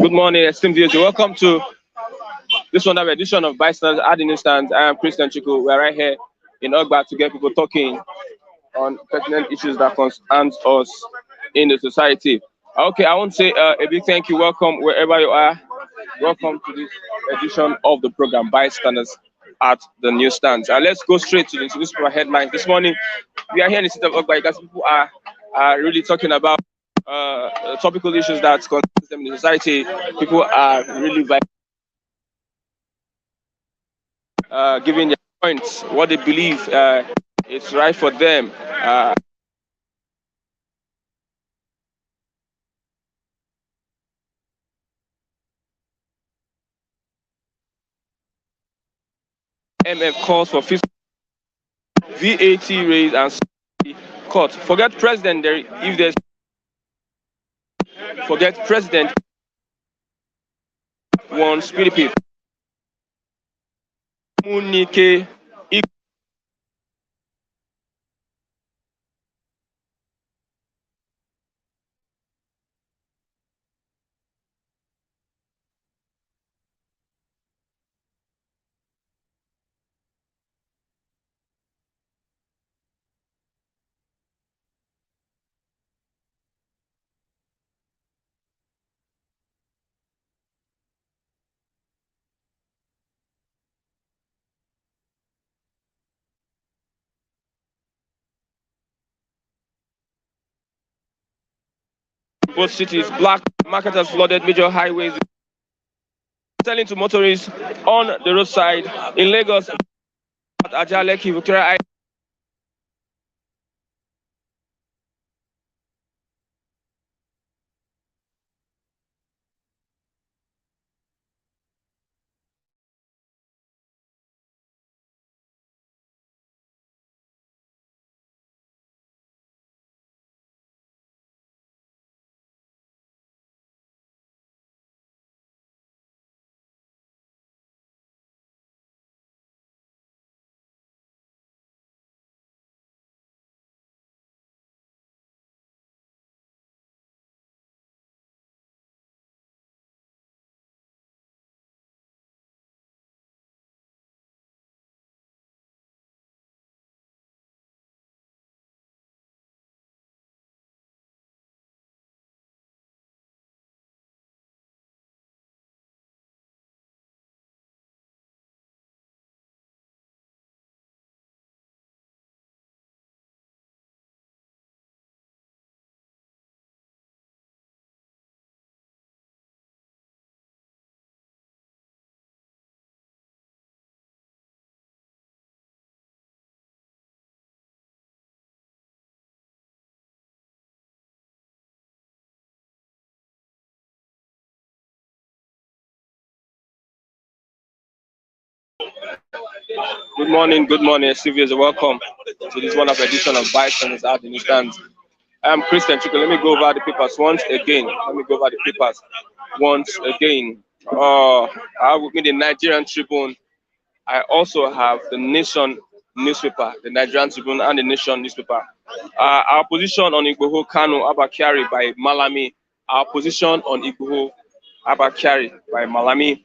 Good morning, esteemed viewers. Welcome to this wonderful edition of Bystanders at the Newsstand. I am Christian Chiku. We are right here in Ogba to get people talking on pertinent issues that concern us in the society. Okay, I want to say a big thank you. Welcome wherever you are. Welcome to this edition of the program Bystanders at the Newsstand. And let's go straight to the newspaper headlines. This morning, we are here in the city of Ogba because people are really talking about topical issues that concern them in the society. People are really giving their points, what they believe is right for them. MF calls for fiscal VAT raise and cut. Forget president. If there's forget president, wants PDP. Munike both cities. Black marketers flooded major highways, selling to motorists on the roadside in Lagos. At Ajaleki, Victoria good morning, Sylvia's welcome to this wonderful edition of Bystanders at the Newsstand. I'm Christian Chico. Let me go over the papers once again. I have with me the Nigerian Tribune. I also have the Nation newspaper, the Nigerian Tribune and the Nation newspaper. Our position on Igboho Kanu Abakari by Malami. Our position on Igboho Abakari by Malami.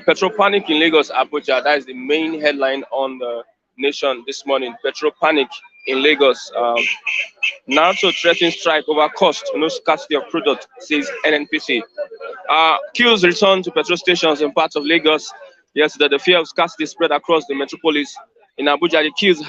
Petrol panic in Lagos, Abuja. That is the main headline on the Nation this morning. Petrol panic in Lagos. NATO threatening strike over cost, no scarcity of product, says NNPC. Queues return to petrol stations in parts of Lagos. Yesterday, the fear of scarcity spread across the metropolis. In Abuja, the queues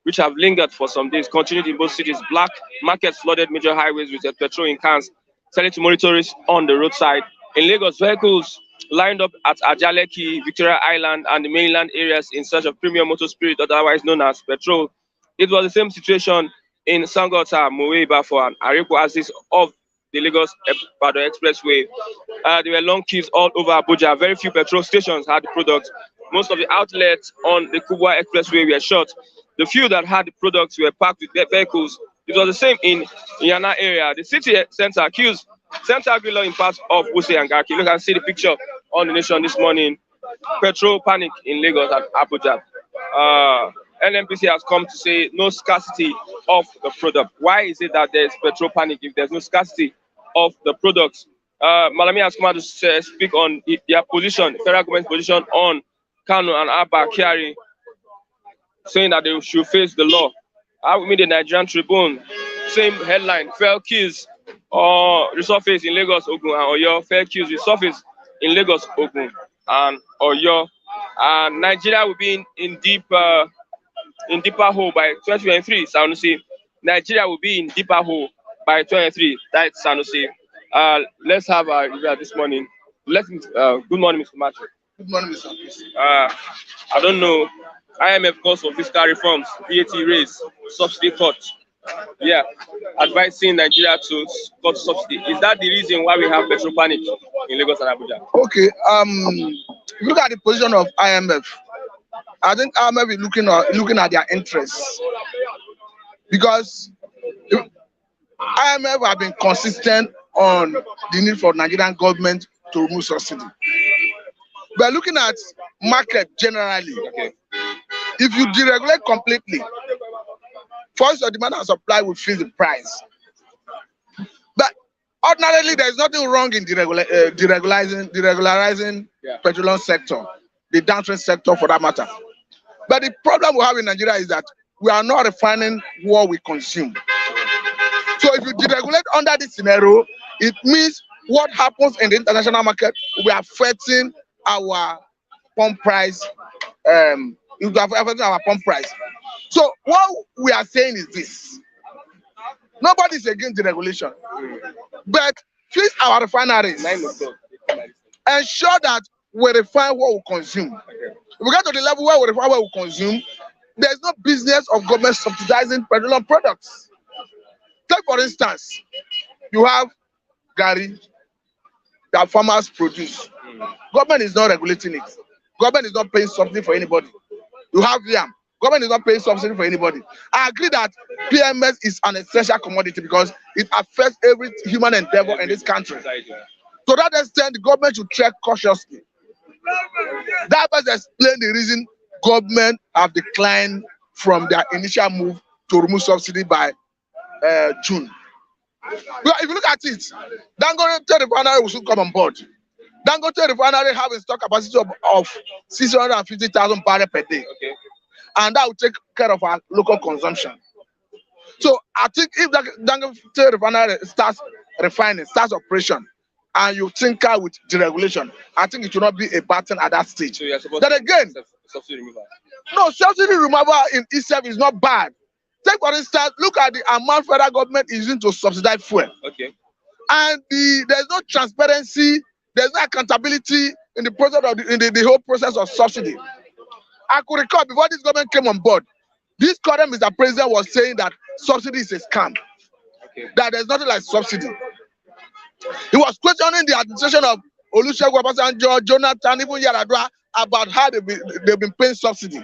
which have lingered for some days, continued in both cities. Black markets flooded major highways with petrol in cans, selling to motorists on the roadside. In Lagos, vehicles lined up at Ajaleki, Victoria Island, and the mainland areas in search of premium motor spirit, otherwise known as petrol. It was the same situation in Sangota, Mowe, Bafo, and Arepo axis of the Lagos-Ibadan Expressway. There were long queues all over Abuja. Very few petrol stations had the product. Most of the outlets on the Kubwa Expressway were shut. The few that had the products were packed with vehicles. It was the same in Yana area. The city center queues center Agrilo in parts of Wuse and Garki. Look and see the picture on the Nation this morning. Petrol panic in Lagos and Abuja. NNPC has come to say no scarcity of the product. Why is it that there's petrol panic if there's no scarcity of the products? Malami has come out to speak on their position, the federal government's position on Kanu and Abba Kyari, saying that they should face the law. I will meet the Nigerian Tribune, same headline, fair keys or resurface in Lagos, Ogun, and Oyo. Fair keys resurface in Lagos, Ogun, and Oyo. And Nigeria will be in deeper hole by 2023. Sanusi, Nigeria will be in deeper hole by 2023. That's Sanusi. Let's have a review this morning. Good morning, Mr. Macho. Good morning, Mr. I don't know. IMF calls for fiscal reforms, VAT raise, subsidy cut. Yeah, advising Nigeria to cut subsidy. Is that the reason why we have petrol panic in Lagos and Abuja? Okay. Look at the position of IMF. I think IMF is looking at their interests, because IMF have been consistent on the need for Nigerian government to remove subsidy. We are looking at market generally. Okay. If you deregulate completely, first your demand and supply will fix the price. But ordinarily, there is nothing wrong in deregularizing petroleum sector, the downstream sector for that matter. But the problem we have in Nigeria is that we are not refining what we consume. So if you deregulate under this scenario, it means what happens in the international market will be affecting our pump price. It will be affecting our pump price. So what we are saying is this: nobody is against deregulation, but fix our refineries. Ensure that we refine what we consume. If we get to the level where we refine what we consume, there is no business of government subsidizing petroleum products. Take for instance, you have gari that farmers produce. Government is not regulating it. Government is not paying subsidy for anybody. You have yam. Government is not paying subsidy for anybody. I agree that PMS is an essential commodity because it affects every human endeavor in this country. To that extent, the government should tread cautiously. That must explain the reason government have declined from their initial move to remove subsidy by June. Because if you look at it, Dangote Refinery will soon come on board. Dangote Refinery have a stock capacity of 650,000 barrels per day. Okay. And that will take care of our local consumption. So I think if Dangote Refinery starts operation, and you tinker with deregulation, I think it will not be a bad thing at that stage. So then again, subsidy removal. No, subsidy removal in itself is not bad. Take for instance, look at the amount federal government is using to subsidize fuel. Okay. And there's no transparency, there's no accountability in the process of the whole process of subsidy. I could recall before this government came on board, this current Mr. President was saying that subsidy is a scam. Okay. That there's nothing like subsidy. He was questioning the administration of Olusegun Obasanjo, Jonathan, even Yaradua about how they've been paying subsidy.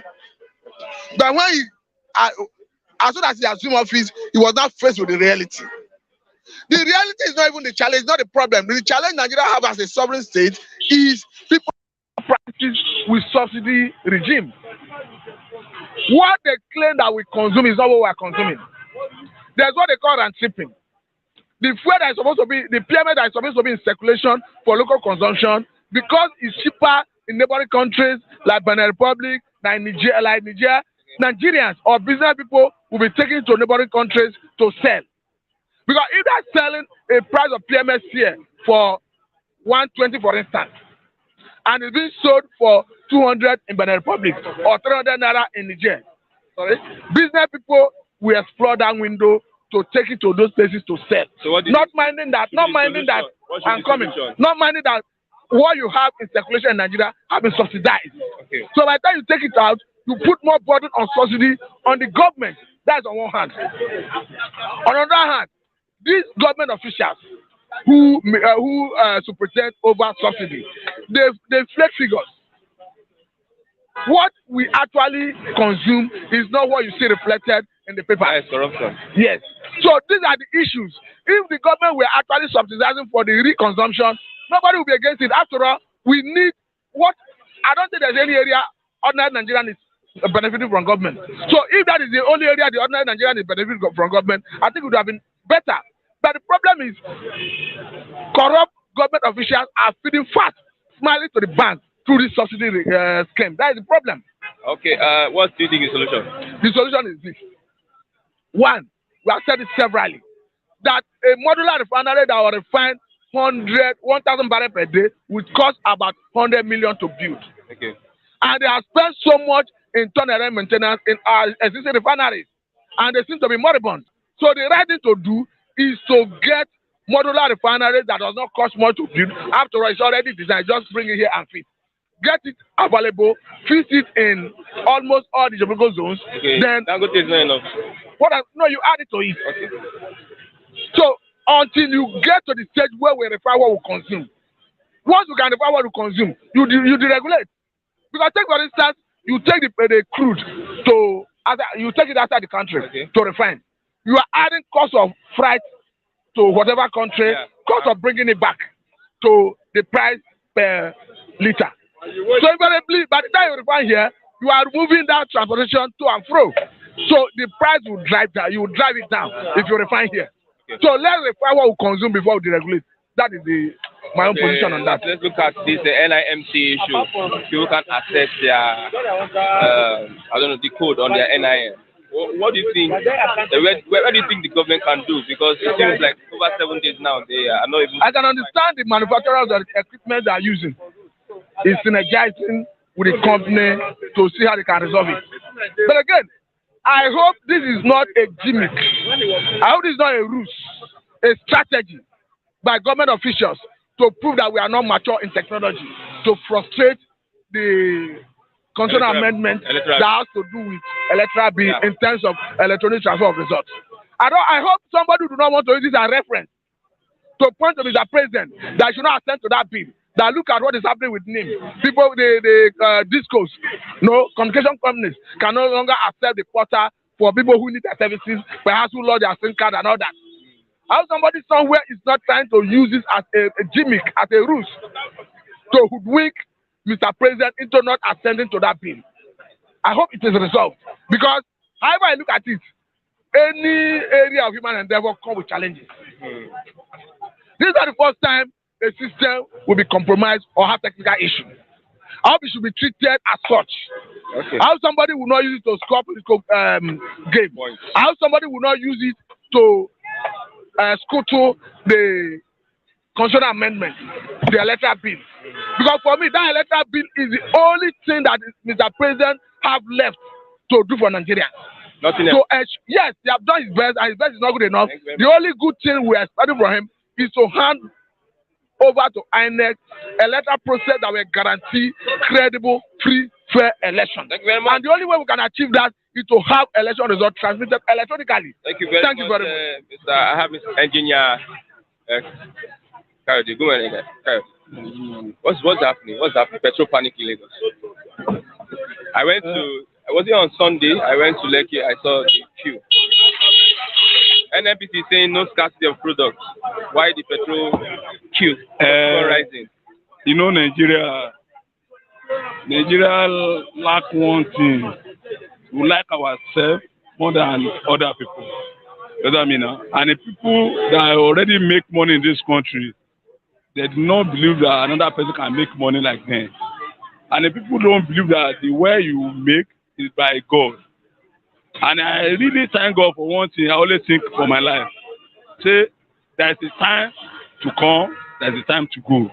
But when as soon as he assumed office, he was not faced with the reality. The reality is not even the challenge, not the problem. The challenge Nigeria have as a sovereign state is people practice with subsidy regime. What they claim that we consume is not what we are consuming. There's what they call shipping. The fuel that is supposed to be, the PMS that is supposed to be in circulation for local consumption, because it's cheaper in neighboring countries like Benin Republic, like Niger, Nigerians or business people will be taken to neighboring countries to sell. Because if they're selling a price of PMS here for 120, for instance, and it's being sold for 200 in Benin Republic or 300 naira in Niger, business people will explore that window to take it to those places to sell. So not minding that I'm coming, not minding that what you have in circulation in Nigeria have been subsidized. Okay. So by the time you take it out, you put more burden on subsidy on the government. That's on one hand. On the other hand, these government officials who superintend over subsidy, they flex figures. What we actually consume is not what you see reflected in the paper. Yes, corruption. Yes. So these are the issues. If the government were actually subsidizing for the reconsumption, nobody will be against it. After all, we need what I don't think there's any area ordinary Nigerian is benefiting from government. So if that is the only area the ordinary Nigerian is benefiting from government, I think it would have been better. But the problem is corrupt government officials are feeding fat, smiling to the bank through this subsidy scheme. That is the problem. Okay, what do you think is the solution? The solution is this. One, we have said it severally, that a modular refinery that will refine 1,000 barrels per day would cost about 100 million to build. Okay. And they have spent so much in turnaround maintenance in our existing refineries, and they seem to be moribund. So the right thing to do is to get modular refineries that does not cost much to build. After all, it's already designed. Just bring it here and fit. Get it available, fix it in almost all the geographical zones. Okay. Then Dangote is not enough. No, you add it to it. Okay. So until you get to the stage where we refine what we consume, once you can refine what we consume, you deregulate. Because take for instance, you take the crude you take it outside the country to refine. You are adding cost of freight to whatever country, cost of bringing it back to the price per liter. So invariably, by the time you refine here, you are removing that transportation to and fro. So the price will drive down. You will drive it down if you refine here. Okay. So let's refine what we consume before we deregulate. That is my own position on that. Let's look at this NIMC issue. People can access their the code on their NIM. What do you think? Where do you think the government can do? Because it seems like over 7 days now they are not even. I can understand the manufacturers of the equipment they are using is synergizing with the company to see how they can resolve it. But again, I hope this is not a gimmick. I hope this is not a ruse, a strategy by government officials to prove that we are not mature in technology, to frustrate the constitutional amendment that has to do with electoral bill in terms of electronic transfer of results. I hope somebody do not want to use this as reference to point to Mr. President that should not assent to that bill. That look at what is happening with NIM. People, the discos, communication companies can no longer accept the portal for people who need their services, perhaps who lost their SIM card and all that. How somebody somewhere is not trying to use this as a gimmick, as a ruse, to hoodwink Mr. President into not ascending to that bill. I hope it is resolved. Because however I look at it, any area of human endeavor comes with challenges. This is not the first time a system will be compromised or have technical issues. I hope it should be treated as such. Okay. I hope somebody will not use it to score political game. I hope somebody will not use it to scuttle the constitutional amendment, the electoral bill. Because for me, that electoral bill is the only thing that Mr. President have left to do for Nigeria. Nothing else. So, yes, they have done his best, and his best is not good enough. The only good thing we are expecting from him is to hand over to INEC electoral process that will guarantee credible, free, fair election. Thank you very much. And the only way we can achieve that is to have election results transmitted electronically. Thank you very much. Mr. I have Mr. Engineer. Good morning. What's happening? What's happening? Petrol panic in Lagos. Was it on Sunday? I went to Lekki. I saw the queue. NNPC saying no scarcity of products. Why the petrol queue rising? Nigeria lack one thing. We like ourselves more than other people. You know what I mean? And the people that already make money in this country, they do not believe that another person can make money like them. And the people don't believe that the way you make is by God. And I really thank God for one thing. I always think for my life. Say, there's a time to come, there's a time to go.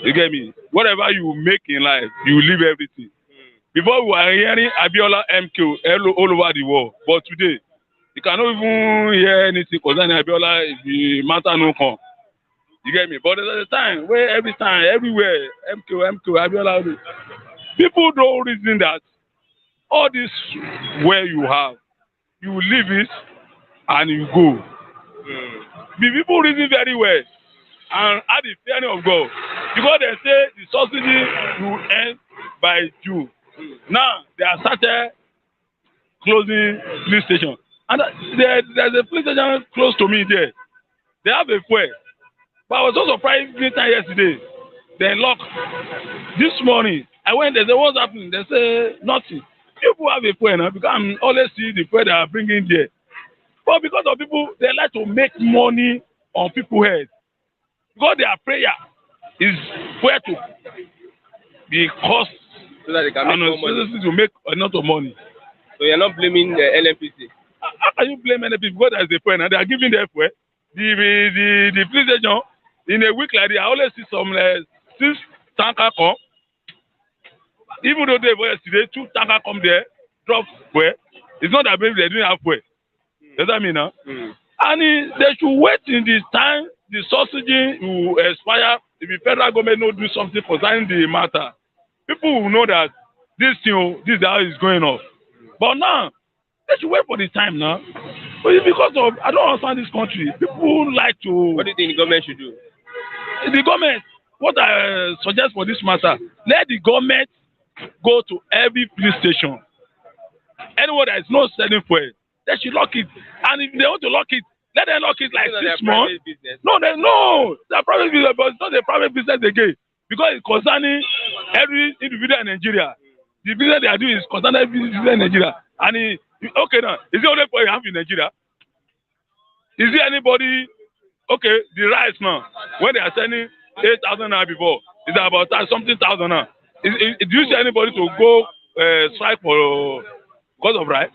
You get me? Whatever you make in life, you leave everything. Before we were hearing Abiola MQ all over the world, but today, you cannot even hear anything concerning Abiola if the matter no come. You get me? But there's a time where everywhere, MQ, Abiola. People don't reason that all this where you have, you leave it and you go. The people reason very well and have the fear of God. Because they say the subsidy will end by June. Now they are started closing police station. And there's a police station close to me there. They have a fuel. But I was so surprised yesterday. They locked. This morning, I went there. They said, what's happening? They say nothing. People have a fuel now because I'm always see the fuel they are bringing there. But because of people, they like to make money on people's heads. Because they are prayer. is where to be cost So that they can make more money. to make a lot of money. So you're not blaming the NNPC. How can you blame any people? Because there's a point and they are giving the fuel. The police station in a week like that, I always see some 6 tanker come. Even though they were yesterday, 2 tanker come there, drop fuel. It's not that maybe they didn't have fuel. Does that mean now? And they should wait in this time the subsidy will expire. If the federal government not do something concerning the matter, people will know that this is how it's going off. But now, they should wait for the time now. But because of, I don't understand this country. People like to... What do you think the government should do? The government, what I suggest for this matter, let the government go to every police station. Anyone that is not selling fuel, they should lock it. And if they want to lock it, let them lock it like 6 months. No, they're private business, but it's not a private business again. Because it's concerning every individual in Nigeria. The business they are doing is concerning every individual in Nigeria. And okay now, is it only for you have in Nigeria? Is there anybody, okay, the rice now, when they are selling 8,000 now before, it's about something thousand now. Do you see anybody to go strike for because of rice?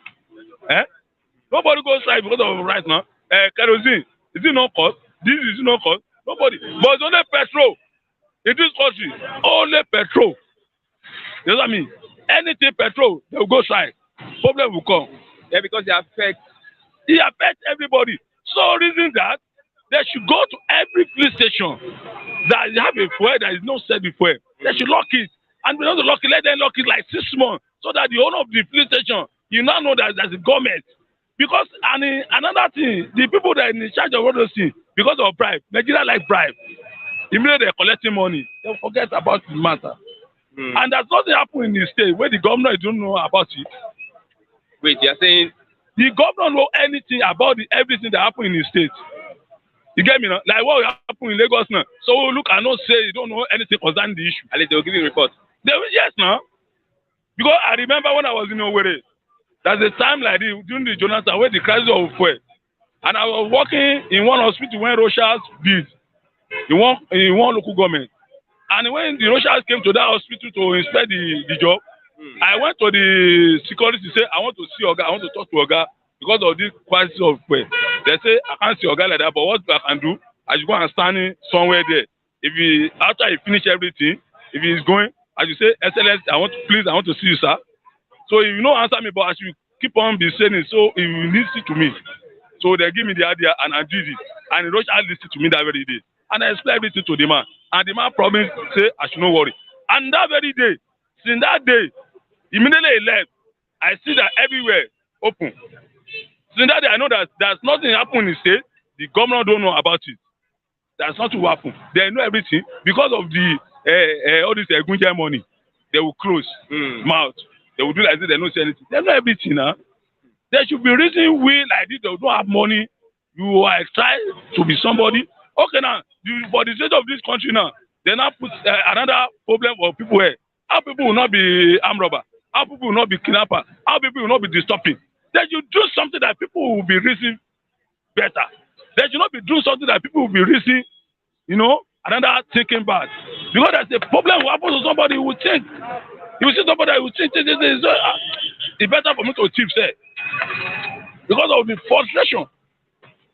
Nobody goes strike because of rice now. Kerosene, is it no cost? This is no cost. Nobody. But it's only petrol. In this country, only petrol. You know what I mean? Anything petrol, they will go strike. Problem will come. Yeah, because it affects everybody. So reason that they should go to every police station that have a fuel that is not set before. They should lock it. And we don't lock it, let them lock it like 6 months so that the owner of the police station, you now know that there's a government. Because another thing, the people that are in charge of all those things, because of bribe, Nigeria like bribe. Immediately they're collecting money, they'll forget about the matter. And there's nothing happen in the state where the governor don't know about it. Wait, you're saying the governor know anything about everything that happen in the state? You get me now? Like what happened in Lagos now. So look and not say you don't know anything concerning the issue. At least they'll give you a report. They will, yes now. Because I remember when I was in Owerri, there's a time like this during the Jonathan where the crisis of fuel. And I was working in one hospital when Rochas built in one local government. And when the Rochas came to that hospital to inspect the job, I went to the security to say, I want to see Oga, I want to talk to Oga because of this crisis of fuel. They say, I can't see Oga like that, but what I can do, I should go and stand somewhere there. After he finish everything, if he's going, I should say, Excellence, I want to see you, sir. So if you don't answer me, but I should keep on be saying it, so he will listen to me. So they give me the idea and I did it. And the Rochas listened to me that very day. And I explained everything to the man. And the man promised, say, I should not worry. And that very day, since that day, immediately he left, I see that everywhere open. Since that day, I know that there's nothing happen in the state. The governor don't know about it. There's nothing will happen. They know everything. Because of the all this Gunja money, they will close mouth. They will do like this, they don't say anything. They know everything now. There should be reason we like this, they don't have money. You are trying to be somebody. Okay now, for the state of this country now, they now put another problem for people here. How people will not be armed robber? How people will not be kidnapper? How people will not be disturbing? They should do something that people will be reasoning better. They should not be doing something that people will be reasoning, another thinking bad. Because there's a problem will happen to somebody who will think. You will see somebody who will think, it's better for me to thief, say. Because of the frustration.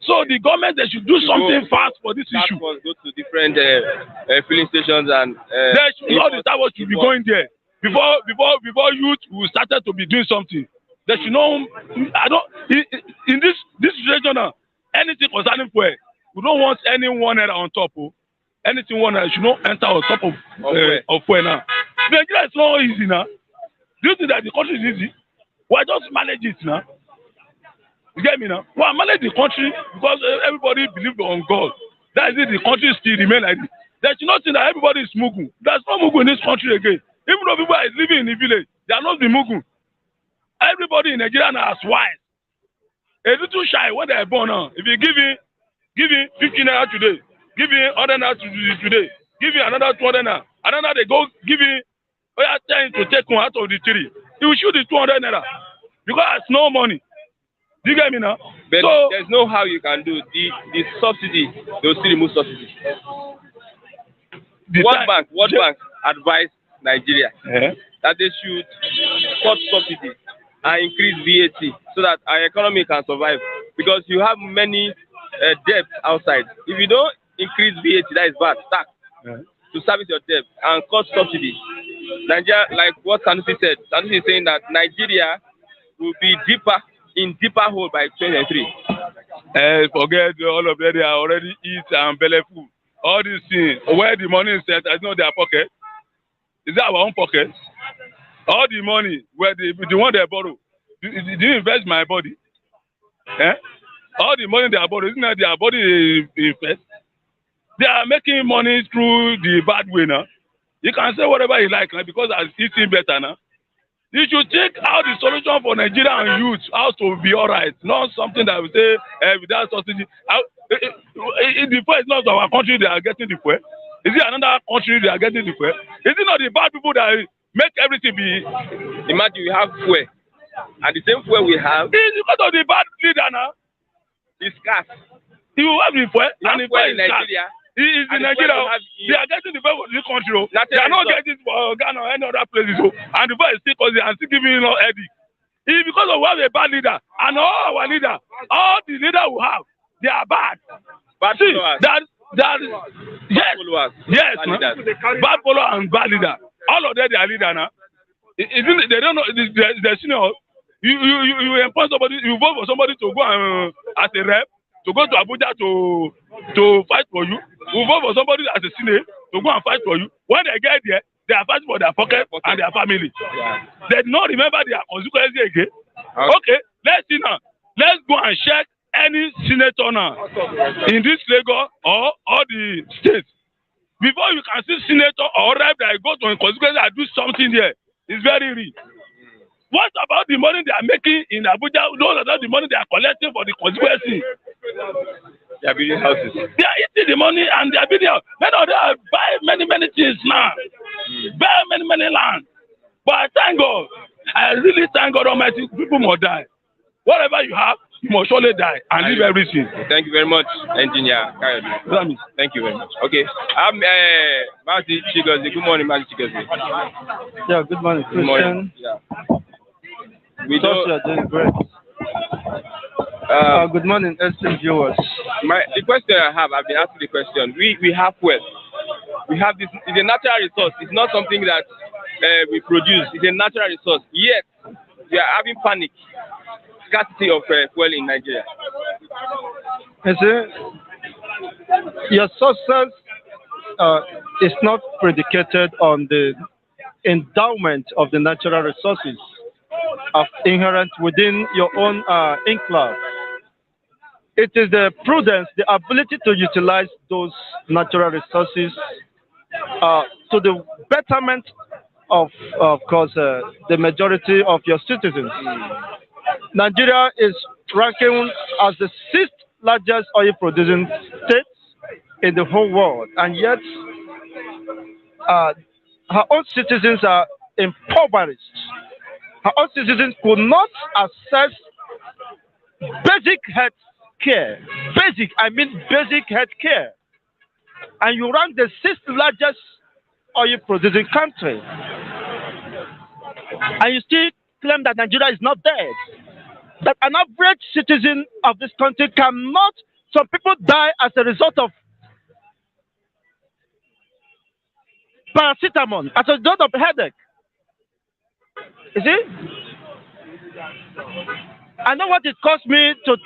So the government, they should do something fast for this issue. Go to different filling stations and all the time should be going there. Before youth will started to be doing something. They should know. In this situation now, anything concerning fuel, we don't want anyone on top. Anything one should not enter on top of fuel now. Nigeria is not easy now. Do you think that the country is easy? Why just manage it now? You get me now? Well, manage the country because everybody believes on God. That is it, the country still remain like this. There should not think that everybody is Mugu. There's no Mugu in this country again. Even though people are living in the village, they are not the Mugu. Everybody in Nigeria now is wise. A little shy when they are born now. If you give him 50 naira today, give him 100 naira today, give him another 200 naira, another they go give him 10 to take one out of the 3. He will shoot the 200 naira because there's no money. Do you get me now? But so, there's no how you can do the subsidy. They will still remove subsidy. World Bank advised Nigeria that they should cut subsidies and increase VAT so that our economy can survive. Because you have many debts outside. If you don't increase VAT, that is bad tax to service your debt and cut subsidies. Nigeria, like what Sanusi said, Sanusi is saying that Nigeria will be deeper hole by 2023. Forget all of them. They are already eat and belly full. All these things, where the money is set, I know their pocket. Is that our own pocket? All the money, where the one they borrow, do you invest my body? All the money they are borrowing, isn't that their body invest? They are making money through the bad way now. You can say whatever you like now because I'm eating better now. You should take out the solution for Nigerian youth, how to be all right. Not something that we say without subsidy. The fuel is not our country they are getting the fuel. Is it another country they are getting the fuel? Is it not the bad people that make everything be? Imagine we have fuel, and the same fuel we have. It's because of the bad leader now. It's scarce. You have the fuel, and the fuel in Nigeria. It's in Nigeria. They are getting the fuel for this country. They are not getting it for Ghana or any other places. And the fuel is still causing and still giving you no headache. It's because of we have a bad leader. And all our leader, all the leader we have, they are bad. Bad See, followers. Yes, bad follower and bad leader. All of them they are leader now. They don't know the senior. You employ somebody, you vote for somebody to go and as a rep, to go to Abuja to fight for you. You vote for somebody as a senior to go and fight for you. When they get there, they are fighting for their pocket and their family. Yeah. They do not remember their consequences again. Okay, let's see now. Let's go and check any senator now in this Lagos or the states. Before you can see senator or rep that go to consequences and do something there, it's very real. What about the money they are making in Abuja? Those are the money they are collecting for the consequences. They are building houses. They are eating the money and they are building houses. Many of them buy many things now. Buy many land. But I thank God. I really thank God Almighty. People must die. Whatever you have, you must surely die and leave everything. Thank you very much, Engineer Kayode. Thank you very much. Okay. I'm Marty Chigozie. Good morning, Marty Chigozie. Yeah, good morning, Christian. Good morning. Yeah. We thought you are doing great. Good morning, esteemed viewers. The question I have, I've been asking the question. We have fuel. We have this. It's a natural resource. It's not something that we produce. It's a natural resource. Yet we are having panic, scarcity of fuel in Nigeria. You see, your success is not predicated on the endowment of the natural resources inherent within your own enclave. It is the prudence, the ability to utilize those natural resources to the betterment of course, the majority of your citizens. Nigeria is ranking as the 6th largest oil producing state in the whole world, and yet her own citizens are impoverished. Her own citizens could not access basic health care. Basic health care. And you rank the 6th largest oil producing country. And you still claim that Nigeria is not dead. That an average citizen of this country cannot, some people die as a result of paracetamol, as a result of headache. You see? I know what it cost me to,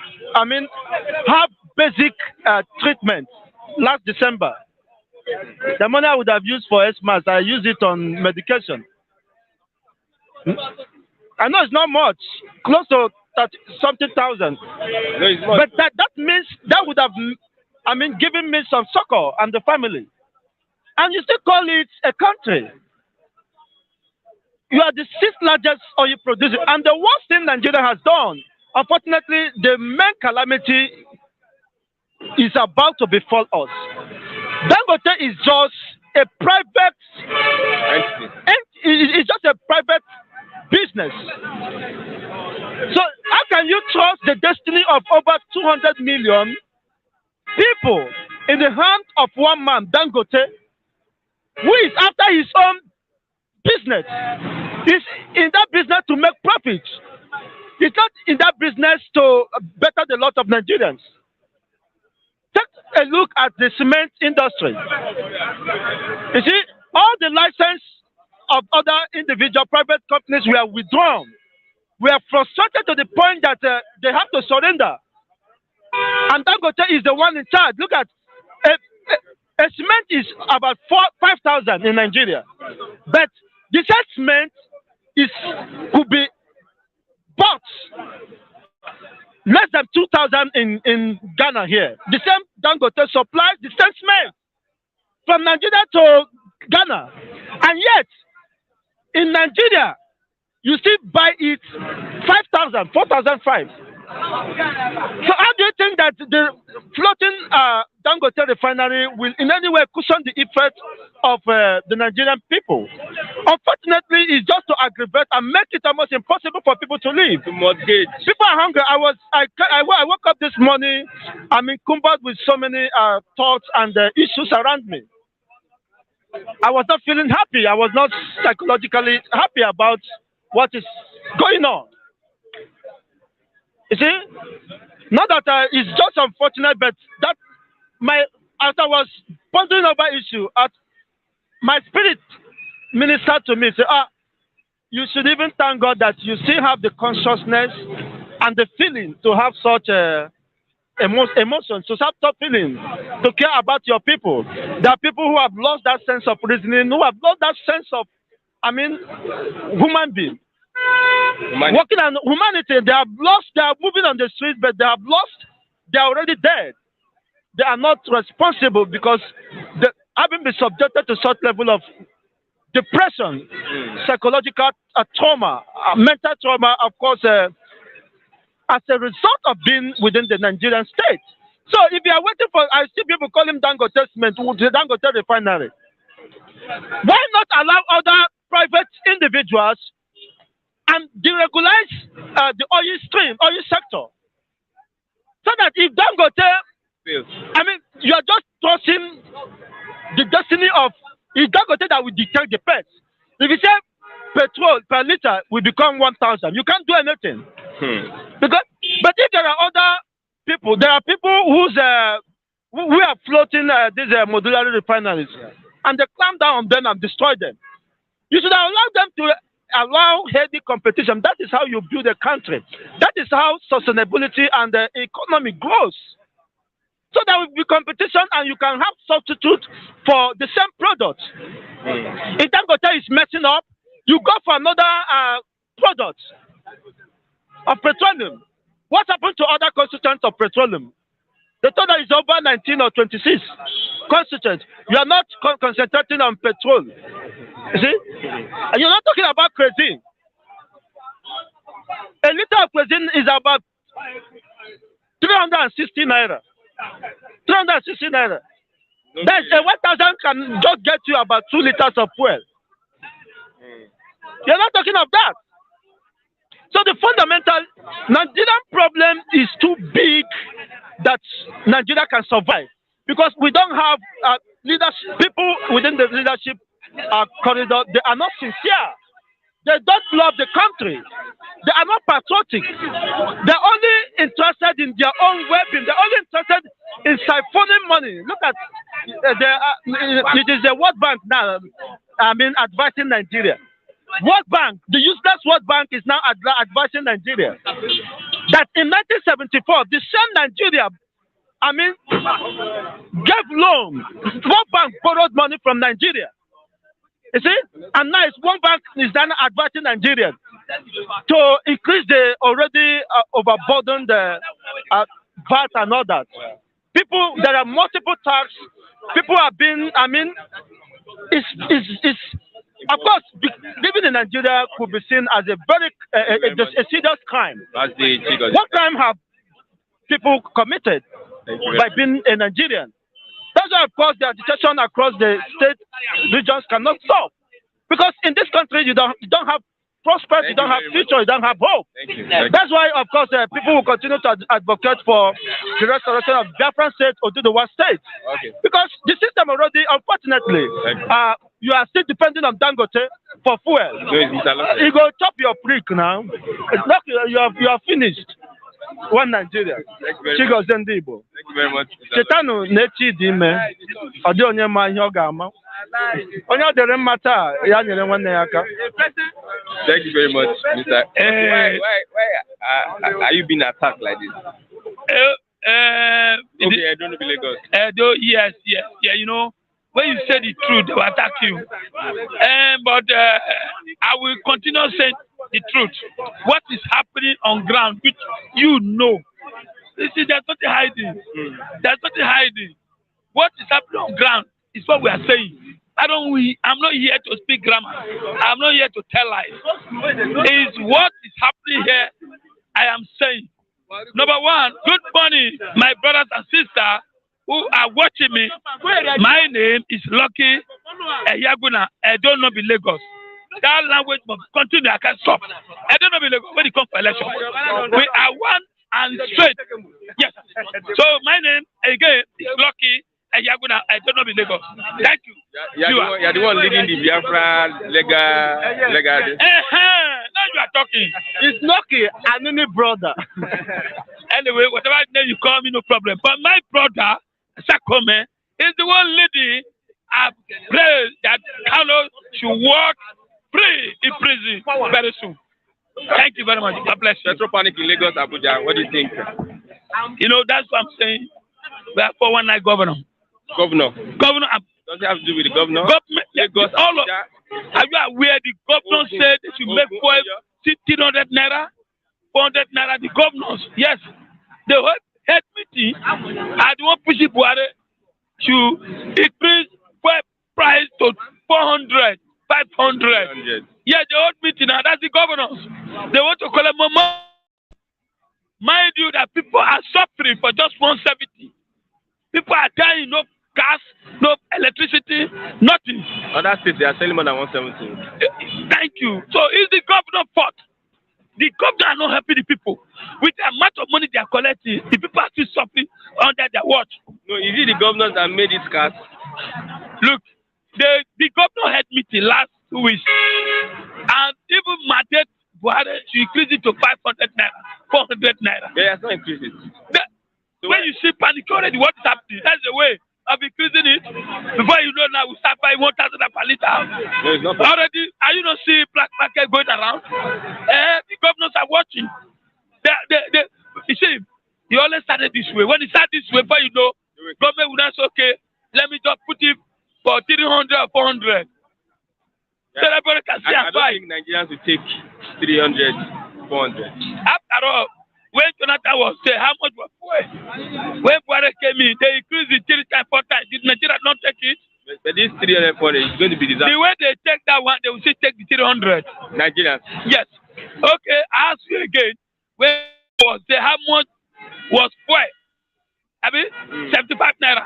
have basic treatment last December. The money I would have used for SMAS, I used it on medication. I know it's not much, close to 30-something thousand. No, but that means that would have, given me some succor and the family. And you still call it a country. You are the 6th largest oil producer. And the worst thing Nigeria has done, unfortunately, the main calamity is about to befall us. Dangote is just a private entity. It's just a private business. So how can you trust the destiny of over 200 million people in the hand of one man, Dangote? who is after his own business. He's in that business to make profit. He's not in that business to better the lot of Nigerians. Take a look at the cement industry. You see, all the license of other individual private companies were withdrawn. We are frustrated to the point that they have to surrender. And Dangote is the one in charge. Look at a cement is about 5,000 in Nigeria, but the same cement could be bought less than 2,000 in Ghana here. The same Dangote supplies the same cement from Nigeria to Ghana, and yet in Nigeria you still buy it 5,000, 4,500. So how do you think that the floating Dangote refinery will in any way cushion the effect of the Nigerian people? Unfortunately, it's just to aggravate and make it almost impossible for people to live. To mortgage. People are hungry. I woke up this morning. I'm encumbered with so many thoughts and issues around me. I was not feeling happy. I was not psychologically happy about what is going on. You see, not that it's just unfortunate, but that as I was pondering over issue, my spirit ministered to me, say, you should even thank God that you still have the consciousness and the feeling to have such emotions, to have tough feelings, to care about your people. There are people who have lost that sense of reasoning, who have lost that sense of, human being. Working on humanity, they are moving on the streets, but they are already dead. They are not responsible because they haven't been subjected to such level of depression, psychological trauma, mental trauma, of course, as a result of being within the Nigerian state. So if you are waiting for, I see people call him Dangote Cement, the Dangote Refinery. Why not allow other private individuals and deregulate the oil sector, so that if Dangote, you are just trusting the destiny of Dangote that will dictate the price. If you say petrol per liter will become 1,000, you can't do anything. But if there are other people, there are people who are floating these modular refineries, and they clamp down on them and destroy them. You should allow them to allow healthy competition. That is how you build a country. That is how sustainability and the economy grows. So there will be competition and you can have substitute for the same product. If Dangote is messing up, you go for another product of petroleum. What happened to other constituents of petroleum? The total is over 19 or 26 constituents. You are not concentrating on petrol. You see? And you're not talking about kerosene. A liter of kerosene is about 360 naira. 360 naira. That's 1,000 can just get you about 2 liters of fuel. You're not talking of that. So the fundamental Nigerian problem is too big that Nigeria can survive, because we don't have leadership. People within the leadership corridor, they are not sincere. They don't love the country. They are not patriotic. They're only interested in their own well-being. They're only interested in siphoning money. Look at it is the World Bank now. Advising Nigeria. World Bank, the useless World Bank, is now advising Nigeria that in 1974, the same Nigeria, gave loan. World Bank borrowed money from Nigeria. You see, and now World Bank is then advising Nigeria to increase the already overburdened VAT and all that. People, there are multiple tax. People are being, of course, living in Nigeria could be seen as a very a serious crime. What crime have people committed by being a Nigerian? That's why, of course, the agitation across the state regions cannot stop. Because in this country, you don't have prosperity, you don't have future, you don't have hope. That's why, of course, people will continue to advocate for the restoration of Biafran state or do the one state. Because the system already, unfortunately, you are still depending on Dangote for fuel. You go chop your prick now. Look, you are finished. One Nigeria. Chigos Ndigbo. Thank you very much. Chetanu nechi di me. Odi onye ma ihe ọ ga-ama. Onye ọ dịrị mma taa ya nyere nwanne ya aka. Thank you very much, Mr. Why are you being attacked like this? Okay, I don't know Lagos. Yes. You know, when you say the truth, they will attack you. But I will continue saying the truth. What is happening on ground, which you know. You see, there's nothing hiding. There's nothing hiding. What is happening on ground is what we are saying. I'm not here to speak grammar. I'm not here to tell lies. It's what is happening here. I am saying. Number one, good morning, my brothers and sisters who are watching me. My name is Lucky Yaguna. I don't know the Lagos. That language must continue. I can't stop. I don't know the Lagos when it comes to election. We are one and straight. Yes. So my name again is Lucky Yaguna. I don't know the Lagos. Thank you. You're the one leading the Biafra legal. Now you are talking. It's Lucky and any brother. Anyway, whatever name you call me, no problem. But my brother, Sakome, is the one leading. I pray that Carlos should walk free in prison very soon. Thank you very much. God bless you. Petrol panic in Lagos, Abuja. What do you think? You know, that's what I'm saying. We are 419 governor. Governor. Does it have to do with the governor? Government, Lagos, all of. Are you aware the governor said they should make 1,500 naira, 400 naira? The governors, yes. The whole head meeting, I don't push it to increase fuel price to 400, 500. Yeah, the whole meeting, now that's the governors. They want to collect more money. Mind you that people are suffering for just 170. People are dying, no gas, no electricity, nothing. Other states, they are selling more than 170. Thank you. So it's the governor's fault. The governor are not helping the people. With the amount of money they are collecting, the people are still suffering under their watch. No, is it the governors that made it scarce? Look, the governor had meeting last 2 weeks. And even mandate Buhari to increase it to 500 naira, 400 naira. Yeah, it's not increased it. When you see panic already, what is happening? That's the way of increasing it. Before you know now, we start buying 1,000 per liter. No, it's not. Already, are you not seeing black market going around? The governors are watching. You see, you always started this way. When you start this way, before you know, government will not say, okay, let me just put it for 300 or 400. Yeah. So everybody can see I don't think Nigerians will take 300, 400. After all, when Jonathan was saying how much was fuel, when Buhari came in, they increased it 3 times, 4 times. Did Nigeria not take it? But this 300, 400 is going to be disaster. The way they take that one, they will still take the 300. Nigerians? Yes. Okay, I ask you again. When was there, how much was fuel? I mean, 75 naira.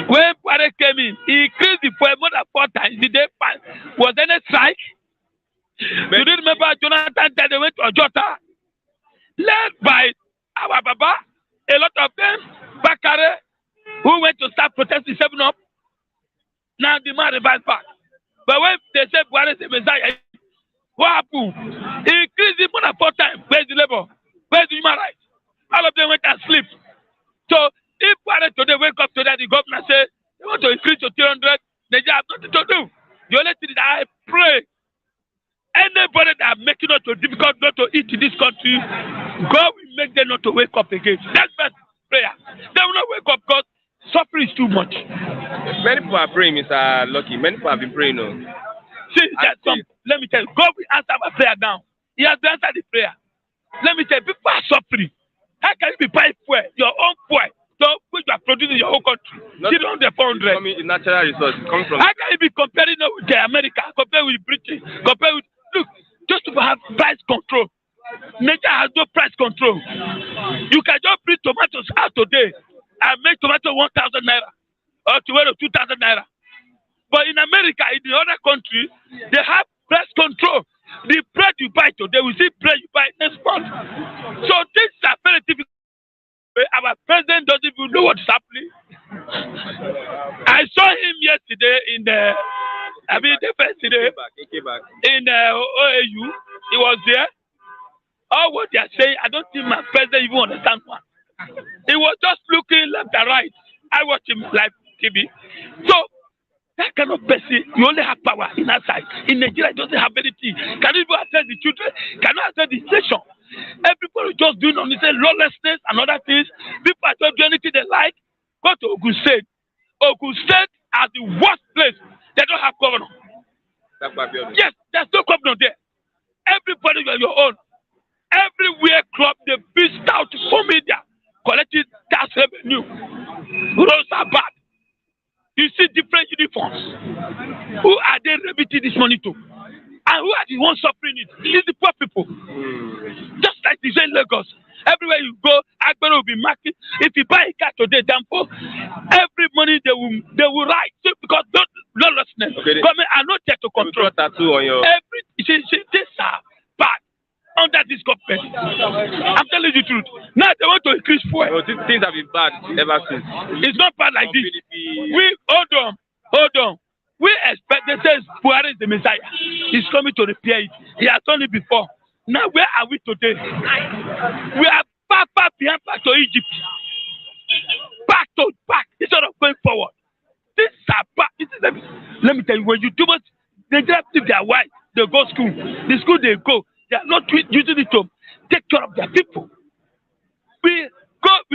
When Buhari came in, he increased the fuel more than 4 times. Did they find? Was there a strike? You didn't remember Jonathan that they went to Ojota? Led by our Baba, a lot of them, Bakare, who went to start protesting 7-Up, now the man revised back. But when they said Buhari is the Messiah, what happened? He increased it more than 4 times. Where's the labor? Where's the human rights? All of them went and sleep. So if Buhari today wake up today, the governor said they want to increase to 300, they have nothing to do. The only thing that I pray, anybody that are making it too difficult not to eat in this country, God will make them not to wake up again. That's my prayer. They will not wake up because suffering is too much. Many people are praying, Mr. Lucky. Many people have been praying. No? See, that's some, let me tell you, God will answer my prayer now. He has answered the prayer. Let me tell you, people are suffering. How can you be buying fuel, your own fuel, which you are producing in your own country? Not 300, 400. Coming in natural resources. Coming from. How can you be comparing with America, compared with Britain, compared with, look, just to have price control. Nature has no price control. You can just bring tomatoes out today and make tomato 1,000 naira or tomato 2,000 naira. But in America, in the other country, they have price control. The bread you buy today, we see bread you buy next month. So things are very difficult. Our president doesn't even know what's happening. I saw him yesterday in the I mean, the first day in OAU, he was there. All what they are saying, I don't think my president even understand one. He was just looking left and right. I watch him live TV. So that kind of person, you only have power in that side. In Nigeria, it doesn't have anything. Can you even attend the children? Cannot attend the station. Everybody just doing on the same lawlessness and other things. People are just doing anything they like. Go to Ogun State. Ogun State are the worst place. They don't have governor. Yes, there's no governor there. Everybody on your own. Everywhere club they beast out for media, collecting tax revenue. Roads are bad. You see different uniforms. Who are they remitting this money to? And who are the ones suffering it? It's the poor people. Just like the same Lagos. Everywhere you go, Agbero will be marking. If you buy a car today, Dampo, every money they will write. So because lawlessness. Okay, government are not there to control. Every these are bad under this government. I'm telling you the truth. Now they want to increase fuel. No, things have been bad ever since. It's not bad like this. We hold on. We expect they say Buhari is the Messiah. He's coming to repair it. He has done it before. Now where are we today? We are back behind back to Egypt. Back instead of going forward. This is bad. Let me tell you, when you do what they just leave their wife, they go school. The school they go, they are not using it to take care of their people. We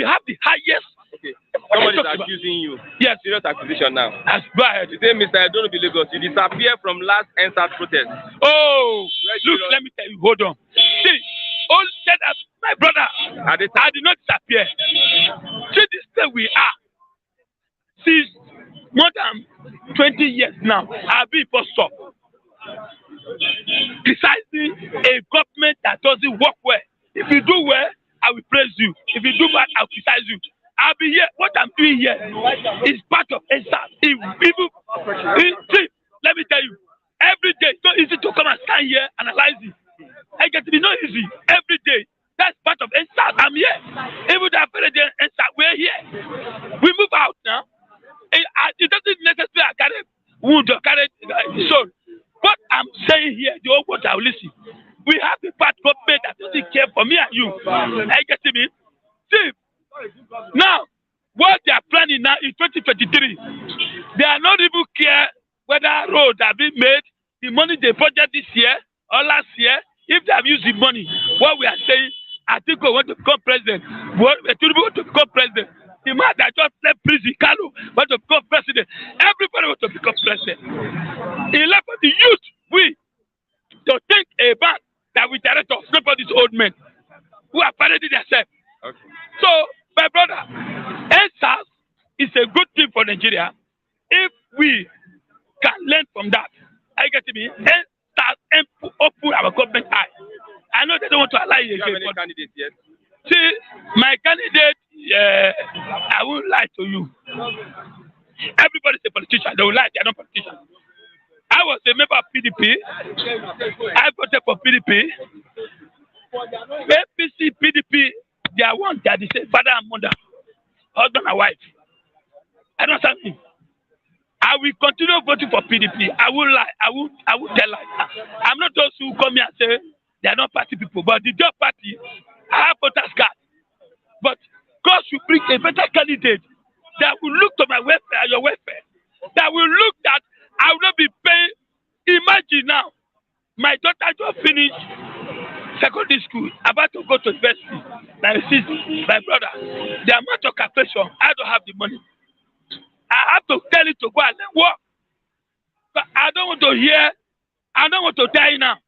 have the highest. Okay. Somebody is accusing you. Yes. Serious accusation now. Go ahead. You say, Mr. Dangote Lagos, you disappear from last NSAT protest. Oh, look, let me tell you. Hold on. See, all said that my brother, I did not disappear. See, this thing we are. Since more than 20 years now, I've been for stop. Precisely a government that doesn't work well. If you do well, I will praise you. If you do bad, I'll criticize you. I'll be here. What I'm doing here is part of NSAT. See, let me tell you, every day, it's not easy to come and stand here and analyze it. I get to be not easy. Every day, that's part of NSAT. I'm here. Even though I've NSAT, we're here. We move out now. It doesn't necessarily carry wood or carry soul. What I'm saying here, the whole world will listen. We have the part government that doesn't care for me and you. I get to me. See, now, what they are planning now in 2023, they are not even care whether roads are being made, the money they budget this year or last year, if they have used the money. What we are saying, I think we want to become president. Want to become president. The man that just left prison, Kano, want to become president. Everybody wants to become president. In left of the youth, we to think a bank that we direct us, nobody's old men who are parading themselves. Okay. So, my brother, NSAS is a good thing for Nigeria if we can learn from that. I get to me. NSAS open our government eye. I know they don't want to allow you. Do you have any candidates yet? See, my candidate, I won't lie to you. Everybody's a politician. They will lie. They are not politicians. I was a member of PDP. I voted for PDP. APC, PDP, they are one. They are the same father and mother, husband and wife. I don't understand me. I will continue voting for PDP. I will lie. I will tell lies. I'm not those who come here and say they are not party people, but the job party, I have voters card. But God should bring a better candidate that will look to my welfare and your welfare. That will look that I will not be paying. Imagine now, my daughter just finished secondary school, about to go to university. My brother, the amount of calculation, I don't have the money. I have to tell it to go and work. But I don't want to hear, I don't want to die now.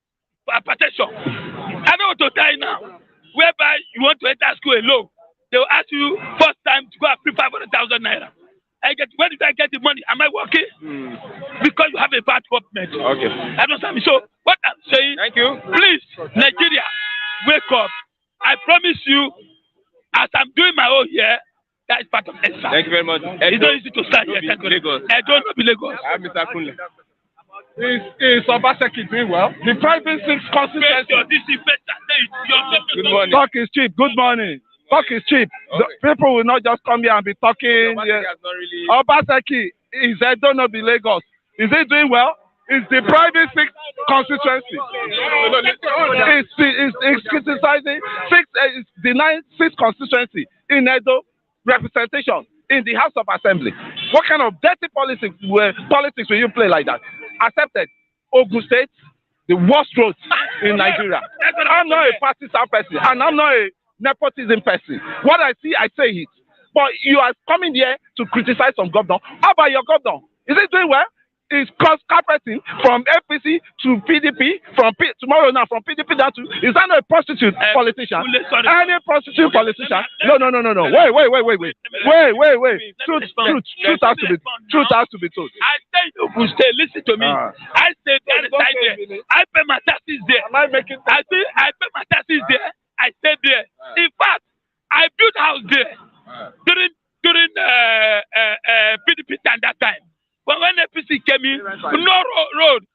Protection. I don't want to die now. Whereby you want to enter school alone, they will ask you first time to go and pay 500,000 naira. Where did I get the money? Am I working? Because you have a bad government. Okay. I don't understand. So what I'm saying, thank you. Please, Nigeria, wake up. I promise you, as I'm doing my own here, that is part of NSAS. Thank you very much. It's not easy to stand here. Lagos. I don't know Lagos. I have Mr. Kunle. Is Obaseki doing well? The private six constituency. Good morning. Talk is cheap. Good morning. Talk is cheap. Okay. People will not just come here and be talking. Obaseki has not really... Obaseki is Dangote Lagos. Is he doing well? is depriving 6 constituencies. It's criticizing it's denying 6 constituencies in Edo representation in the House of Assembly. What kind of dirty politics will you play like that? Accepted. Ogun State, the worst road in Nigeria. I'm not a partisan person, and I'm not a nepotism person. What I see, I say it. But you are coming here to criticize some governor. How about your governor? Is he doing well? Is carpeting from APC to PDP, tomorrow now from PDP down to, is that not a prostitute politician? Any prostitute politician? No. Wait. Truth has to be told. I say you will stay, listen to me. I stay there, I pay my taxes there. I pay my taxes there. I stay there. In fact, I built house there during PDP time that time. But when APC came in, no road.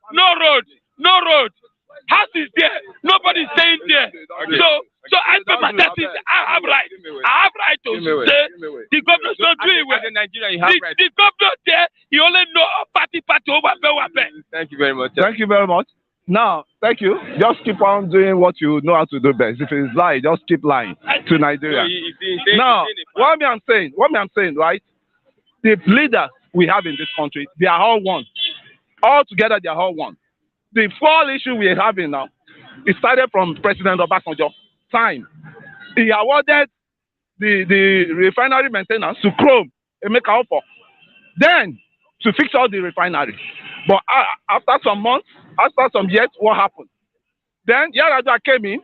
House is there. Nobody's staying there. So I pay my taxes. I have right to say the government's not doing well. The government there, he only know party over. Thank you very much. Thank you very much. Now, thank you. Just keep on doing what you know how to do best. If it's lie, just keep lying to Nigeria. Now, what I'm saying, right? The leaders we have in this country, they are all one. All together, they are all one. The full issue we are having now, it started from President Obasanjo time. He awarded the refinery maintenance to Chrome, Emeka Ofo. Then, to fix all the refineries. But after some months, after some years, what happened? Then Yar'Adua came in.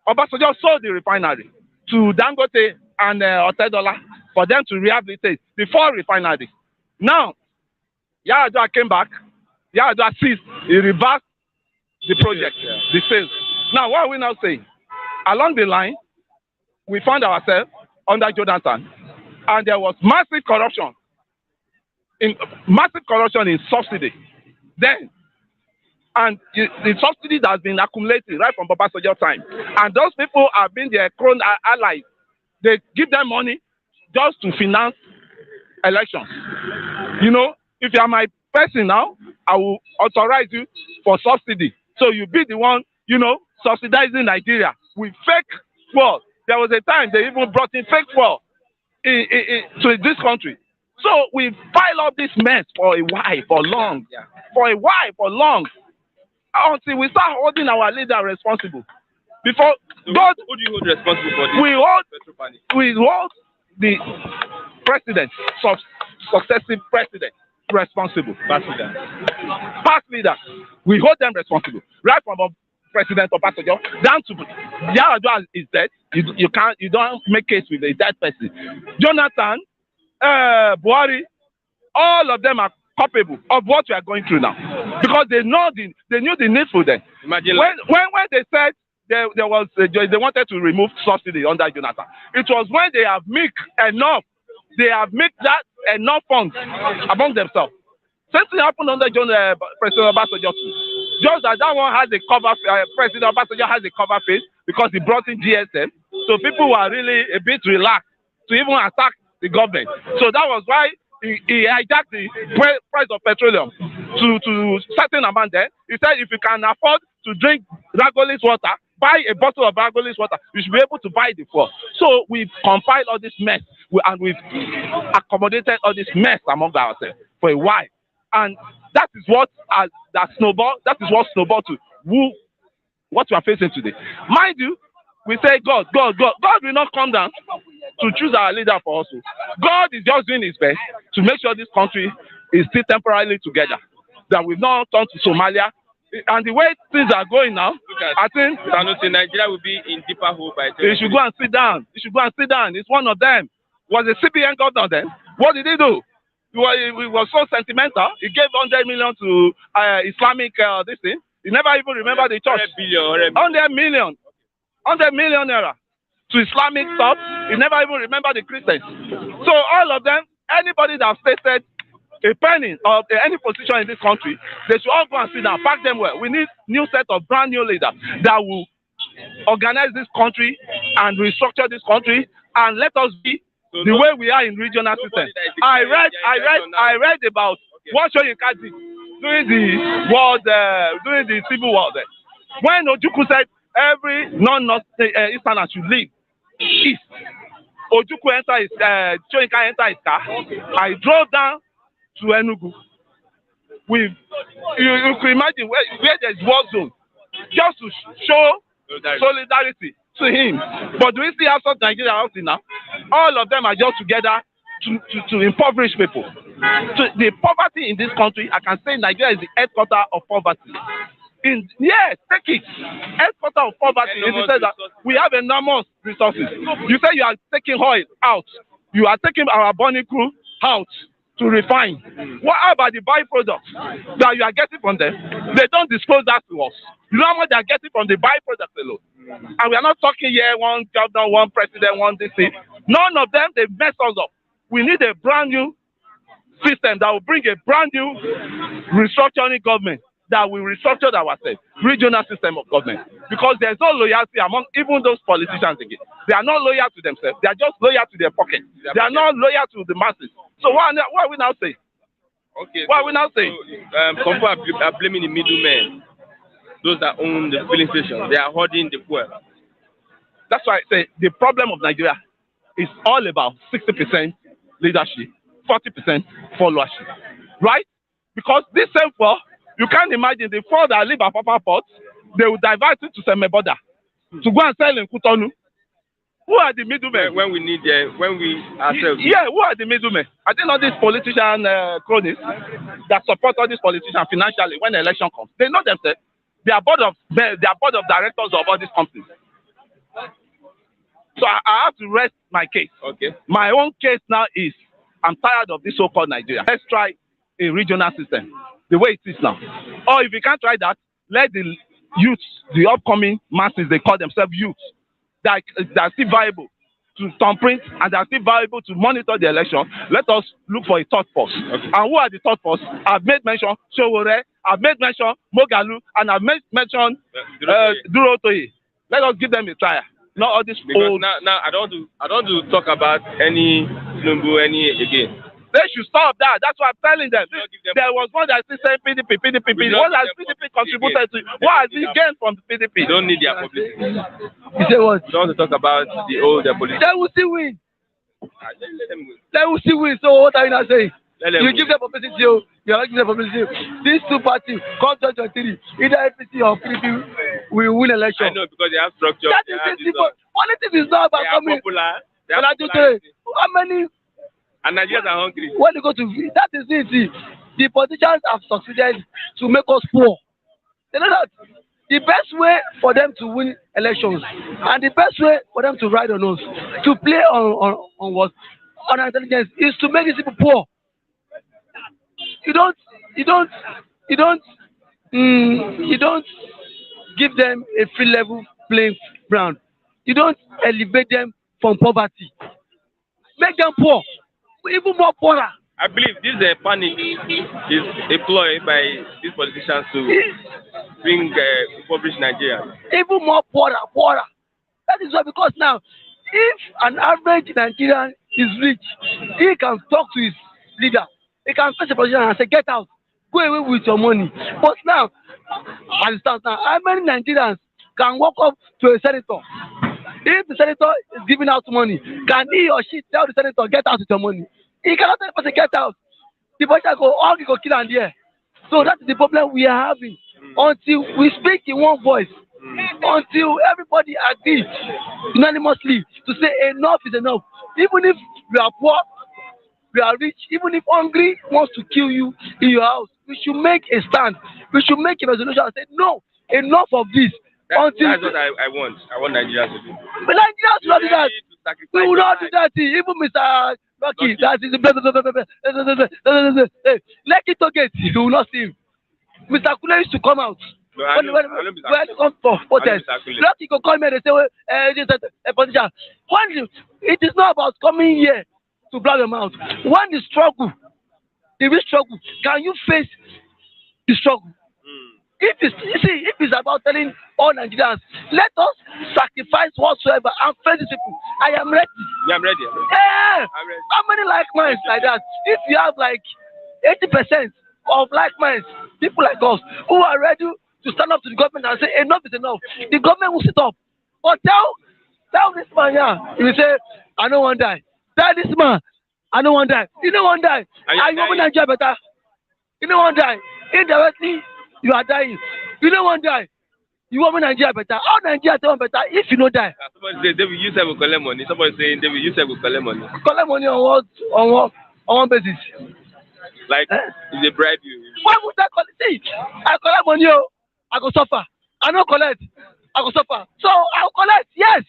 Obasanjo sold the refinery to Dangote and Otedola for them to rehabilitate the 4 refineries. Now, Yar'Adua came back. Yar'Adua ceased. He reversed the project, the sales. Now, what are we now saying? Along the line, we found ourselves under Jonathan, and there was massive corruption in subsidy. Then, and the subsidy that has been accumulated right from Obasanjo time, and those people have been their crown allies. They give them money just to finance elections. You know, if you are my person now, I will authorize you for subsidy. So you be the one, subsidizing Nigeria with fake fuel. There was a time they even brought in fake fuel to this country. So we pile up this mess for a while, for long, until we start holding our leader responsible. Before God, who do you hold responsible for this? We hold the president, successive president, responsible. Past leaders, we hold them responsible. Right from President Obasanjo down to Yar'Adua is dead. You don't make case with a dead person. Jonathan, Buhari, all of them are culpable of what we are going through now, because they knew the needful then. Imagine when they said they wanted to remove subsidy under Jonathan, it was when they have made that enough funds among themselves. Same thing happened under President Obasanjo too. Just that one has a cover. President Obasanjo has a cover face because he brought in GSM, so people were really a bit relaxed to even attack the government. So that was why he hijacked the price of petroleum to certain amount. Then he said, if you can afford to drink Ragolis water, buy a bottle of Ragolis water, you should be able to buy the fuel. So we've compiled all this mess and we've accommodated all this mess among ourselves for a while. And that is what snowballed to what we are facing today. Mind you, we say God will not come down to choose our leader for us. God is just doing his best to make sure this country is still temporarily together. That we've not turned to Somalia. And the way things are going now, I think Nigeria will be in deeper hole by they should go and sit down. It's one of them. Was a CBN governor then? What did he do? He was so sentimental. He gave 100 million to Islamic this thing. He never even remembered the church. 100 million naira to Islamic stuff. He never even remembered the Christians. So all of them, anybody that stated a penny of any position in this country, they should all go and sit down, pack them well. We need new set of brand new leaders that will organize this country and restructure this country and let us be the way we are in regional system. I read about what Shoyinka did during the civil war there. When Ojukwu said every non-North Easterner should leave east, Ojukwu entered his Choyinka entered his car. I drove down to Enugu. You can imagine where there's war zone, just to show solidarity to him. But do we still have such Nigeria out now? All of them are just together to impoverish people. So the poverty in this country, I can say Nigeria is the headquarter of poverty. Yes, take it. Headquarter of poverty in the sense that we have enormous resources. You say you are taking oil out. You are taking our burning crew out to refine. What about the byproducts that you are getting from them? They don't disclose that to us. You know how much they are getting from the byproducts alone. And we are not talking here, one governor, one president, one this thing. None of them, they mess us up. We need a brand new system that will bring a brand new restructuring government that will restructure ourselves, regional system of government. Because there's no loyalty among even those politicians again. They are not loyal to themselves. They are just loyal to their pocket. They are not loyal to the masses. So what are we now saying? Okay. What are we now saying? Some people are blaming the middlemen, those that own the filling station. They are hoarding the fuel. That's why I say the problem of Nigeria is all about 60% leadership, 40% followership. Right? Because this same poor, you can't imagine the poor that live at Papa Port, they will divert it to Semeboda to go and sell in Kutonu. Who are the middlemen? When we need when we ourselves. Yeah, who are the middlemen? I think all these politician cronies that support all these politicians financially when the election comes. They know themselves. They are board of directors of all these companies. So I have to rest my case. Okay. My own case now is I'm tired of this so-called Nigeria. Let's try a regional system the way it is now. Or if you can't try that, let the youths, the upcoming masses, they call themselves youths, that are still viable to thumbprint and they are still viable to monitor the election. Let us look for a third force. Okay. And who are the third force? I've made mention Showore, I've made mention Mogalu, and I've made mention Duro Otoye. Let us give them a try. Not all this because now I don't want to talk about any Tinubu again. They should stop that. That's what I'm telling them. There was one that still saying PDP. What has PDP contributed to? What has he gained from the PDP? You don't need their publicity. You say what? You don't want to talk about the older politics. They will still win. Let them win. They will still win. So what are you not saying? You give them publicity. You are not giving them publicity. These two parties, come 2023, either APC or PDP will win election. I know because they have structure. That is the simple. Politics is not about coming. They are popular. How many? And Nigerians are hungry. When you go to that is it. The politicians have succeeded to make us poor. You know that the best way for them to win elections and the best way for them to ride on us, to play on what on our intelligence is to make these people poor. You don't give them a free level playing ground. You don't elevate them from poverty. Make them poor. Even more poorer. I believe this panic is a ploy by these politicians to bring impoverished Nigeria. Even more poorer. That is why, because now, if an average Nigerian is rich, he can talk to his leader. He can face the politician and say, "Get out, go away with your money." But now, as it stands now, how many Nigerians can walk up to a senator? If the senator is giving out money, can he or she tell the senator, "Get out with your money"? He cannot tell the person, "Get out." The person go, "Oh, you go kill and there." So that is the problem we are having. Until we speak in one voice, until everybody agrees unanimously to say enough is enough. Even if we are poor, we are rich, even if hungry wants to kill you in your house, we should make a stand. We should make a resolution and say, "No, enough of this." That's what I want. I want Nigeria to do. But Nigeria will not do that. We will not do that. Even Mr. Rocky, that is let it get. You will not see him. Mr. Kule used to come out. When it comes for protest, Rocky will come here and say, a politician. When it is not about coming here to blow them out. When the real struggle, can you face the struggle? If it's about telling all Nigerians, let us sacrifice whatsoever and face these people. I am ready. Yeah, I'm ready. Yeah. I'm ready. How many like minds like that? If you have like 80% of like minds, people like us who are ready to stand up to the government and say enough is enough. The government will sit up. But tell this man here, he will say, I don't want to die. Tell this man, I don't want to die. You don't want to die. Are you want Nigeria better? You don't want to die. Indirectly, you are dying. You don't want to die. You want Nigeria better. How Nigeria want better if you don't die? Somebody say they will use will collect money. Somebody saying they will use will collect money. Collect money on what? On what basis? Like they bribe you. Why would I collect? See, I collect money. I go suffer. I don't collect. I go suffer. So I'll collect. Yes.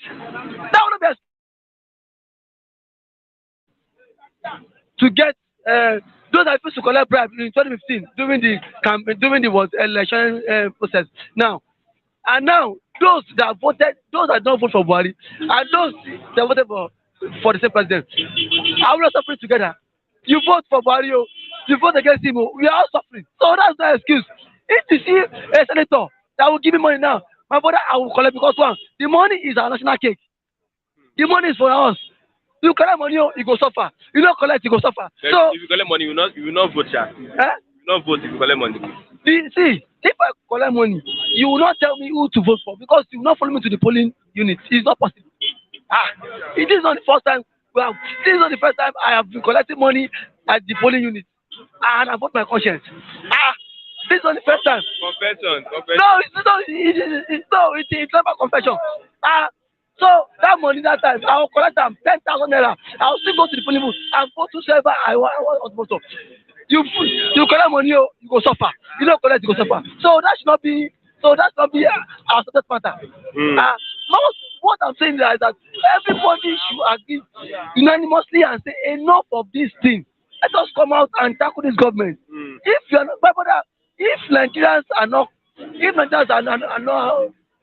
That will be to get those that used to collect bribe in 2015 during the election process. Now those that voted, those that don't vote for Buhari, and those that voted for the same president, are we not suffering together? You vote for Buhari, you vote against him, we are all suffering. So that's no excuse. If you see a senator that will give me money now, my brother, I will collect because one, the money is our national cake. The money is for us. You collect money, you go suffer. You don't collect, you go suffer. Then so if you collect money, you will not vote, sir. You will not vote if you collect money. See, if I collect money, you will not tell me who to vote for because you will not follow me to the polling unit. It's not possible. It is not the first time. Well, this is not the first time I have been collecting money at the polling unit, and I vote my conscience. This is not the first time. Confession. No, it's not about confession. So that money that time, I will collect them 10,000 naira. I will still go to the polling booth and vote whosoever I want to vote for. You collect money, you go suffer. You don't collect, you go suffer. So that should not be. So that's not be our subject matter. What I'm saying is that everybody should agree unanimously and say enough of this thing. Let us come out and tackle this government. If you are not, my brother, if Nigerians are not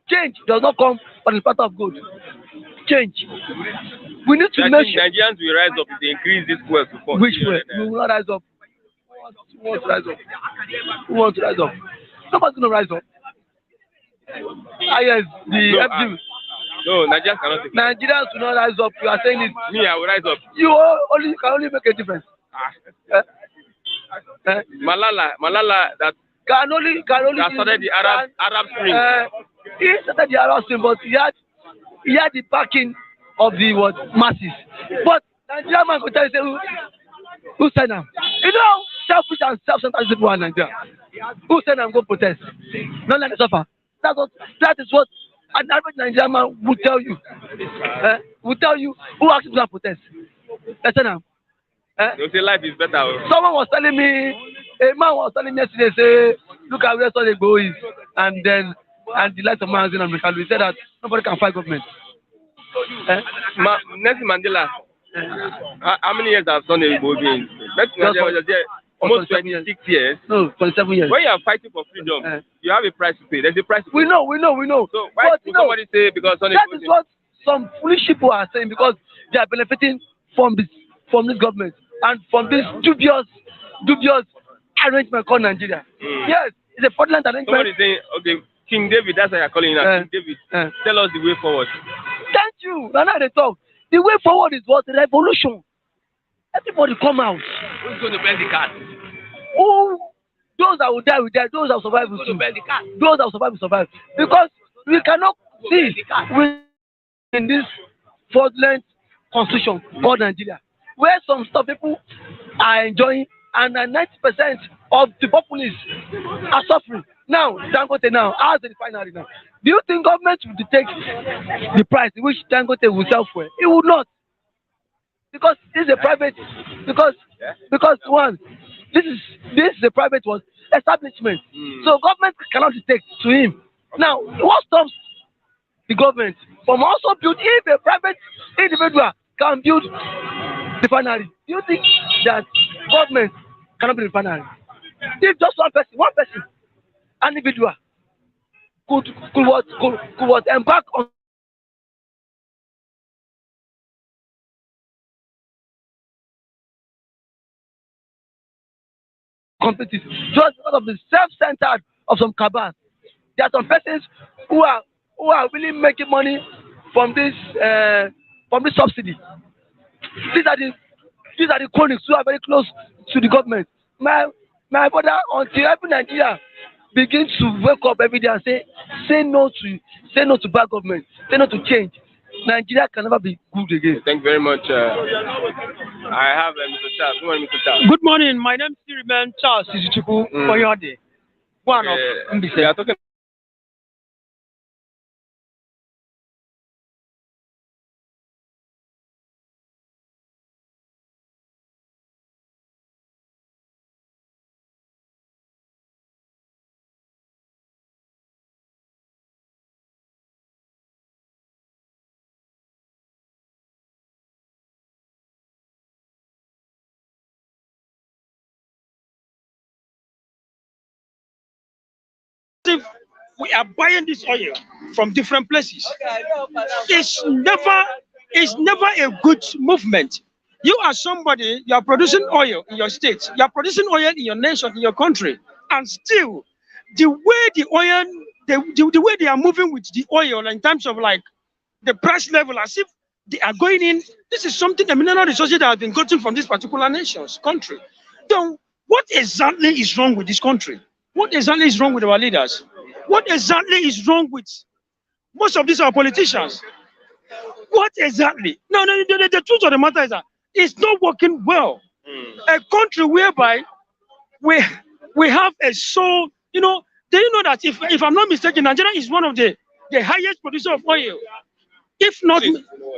change does not come from the path of good. Change. We need to make sure Nigerians will rise up if they increase this wealth. Which way? We will not rise up. Who wants to rise up? Who wants to rise up? Nobody's going to rise up. Yes, No, Nigerians cannot take it. Nigerians will not rise up. You are saying it. Me, I will rise up. You can only make a difference. Malala that can only that started the Arab Spring. He started the Arab Spring, but he had the backing of the masses. But Nigerian man could tell you, who sent them? You know, selfish and self-centered people in Nigeria. Who sent them go protest? Not let them suffer. That is what an average Nigerian man would tell you. Would tell you who asked you to protest. Listen, you say life is better. Someone was telling me, a man was telling me yesterday, say, look at where Sunday go is, and the light of man is in America. We said that nobody can fight government. Nelson Mandela, how many years have Sunday Igbo been? Nelson was there almost 26 years. No, 27 years. When you are fighting for freedom, you have a price to pay. There's a price to pay. We know. So why would somebody say because Sunday that is what some foolish people are saying because they are benefiting from this government and from this dubious arrangement called Nigeria. Yes, it's a fraudulent arrangement. Somebody saying, okay, King David, that's how you're calling him. King David, tell us the way forward. Thank you. Now they talk. The way forward is what? Revolution. Everybody come out. Who's going to bend the cat? Those that will die will die. Those that will survive will survive. Those that will survive will survive. Because we cannot see in this fraudulent constitution called Nigeria, where some stuff people are enjoying and 90% of the populace are suffering. Now, Dangote now, as the refinery now, do you think government will detect the price in which Dangote will sell for? It will not. Because this is a private, because one, this is a private establishment. So government cannot detect to him. Now, what stops the government from also build, if a private individual can build refinery, do you think that government cannot build refinery? If just one person, an individual could embark on competitive just because of the self-centered of some cabals. There are some persons who are really making money from this subsidy. These are the cronies who are very close to the government. May My brother, until every Nigeria begin to wake up every day and say no to bad government, say no to change, Nigeria can never be good again. Thank you very much. I have Mr. Charles. Good morning, Mr. Charles. Good morning. My name is Siriman Charles Izuchukwu Koyode. One of We are talking. If we are buying this oil from different places, it's never a good movement. You are somebody, you are producing oil in your state, you are producing oil in your nation, in your country, and still the way the oil, the way they are moving with the oil in terms of like the price level, as if they are going in. This is something the mineral resources that have been gotten from this particular nation's country. Then what exactly is wrong with this country? What exactly is wrong with our leaders? What exactly is wrong with most of these our politicians? What exactly? No, the truth of the matter is that it's not working well. A country whereby we we have a so, you know, do you know that if I'm not mistaken, Nigeria is one of the highest producer of oil, if not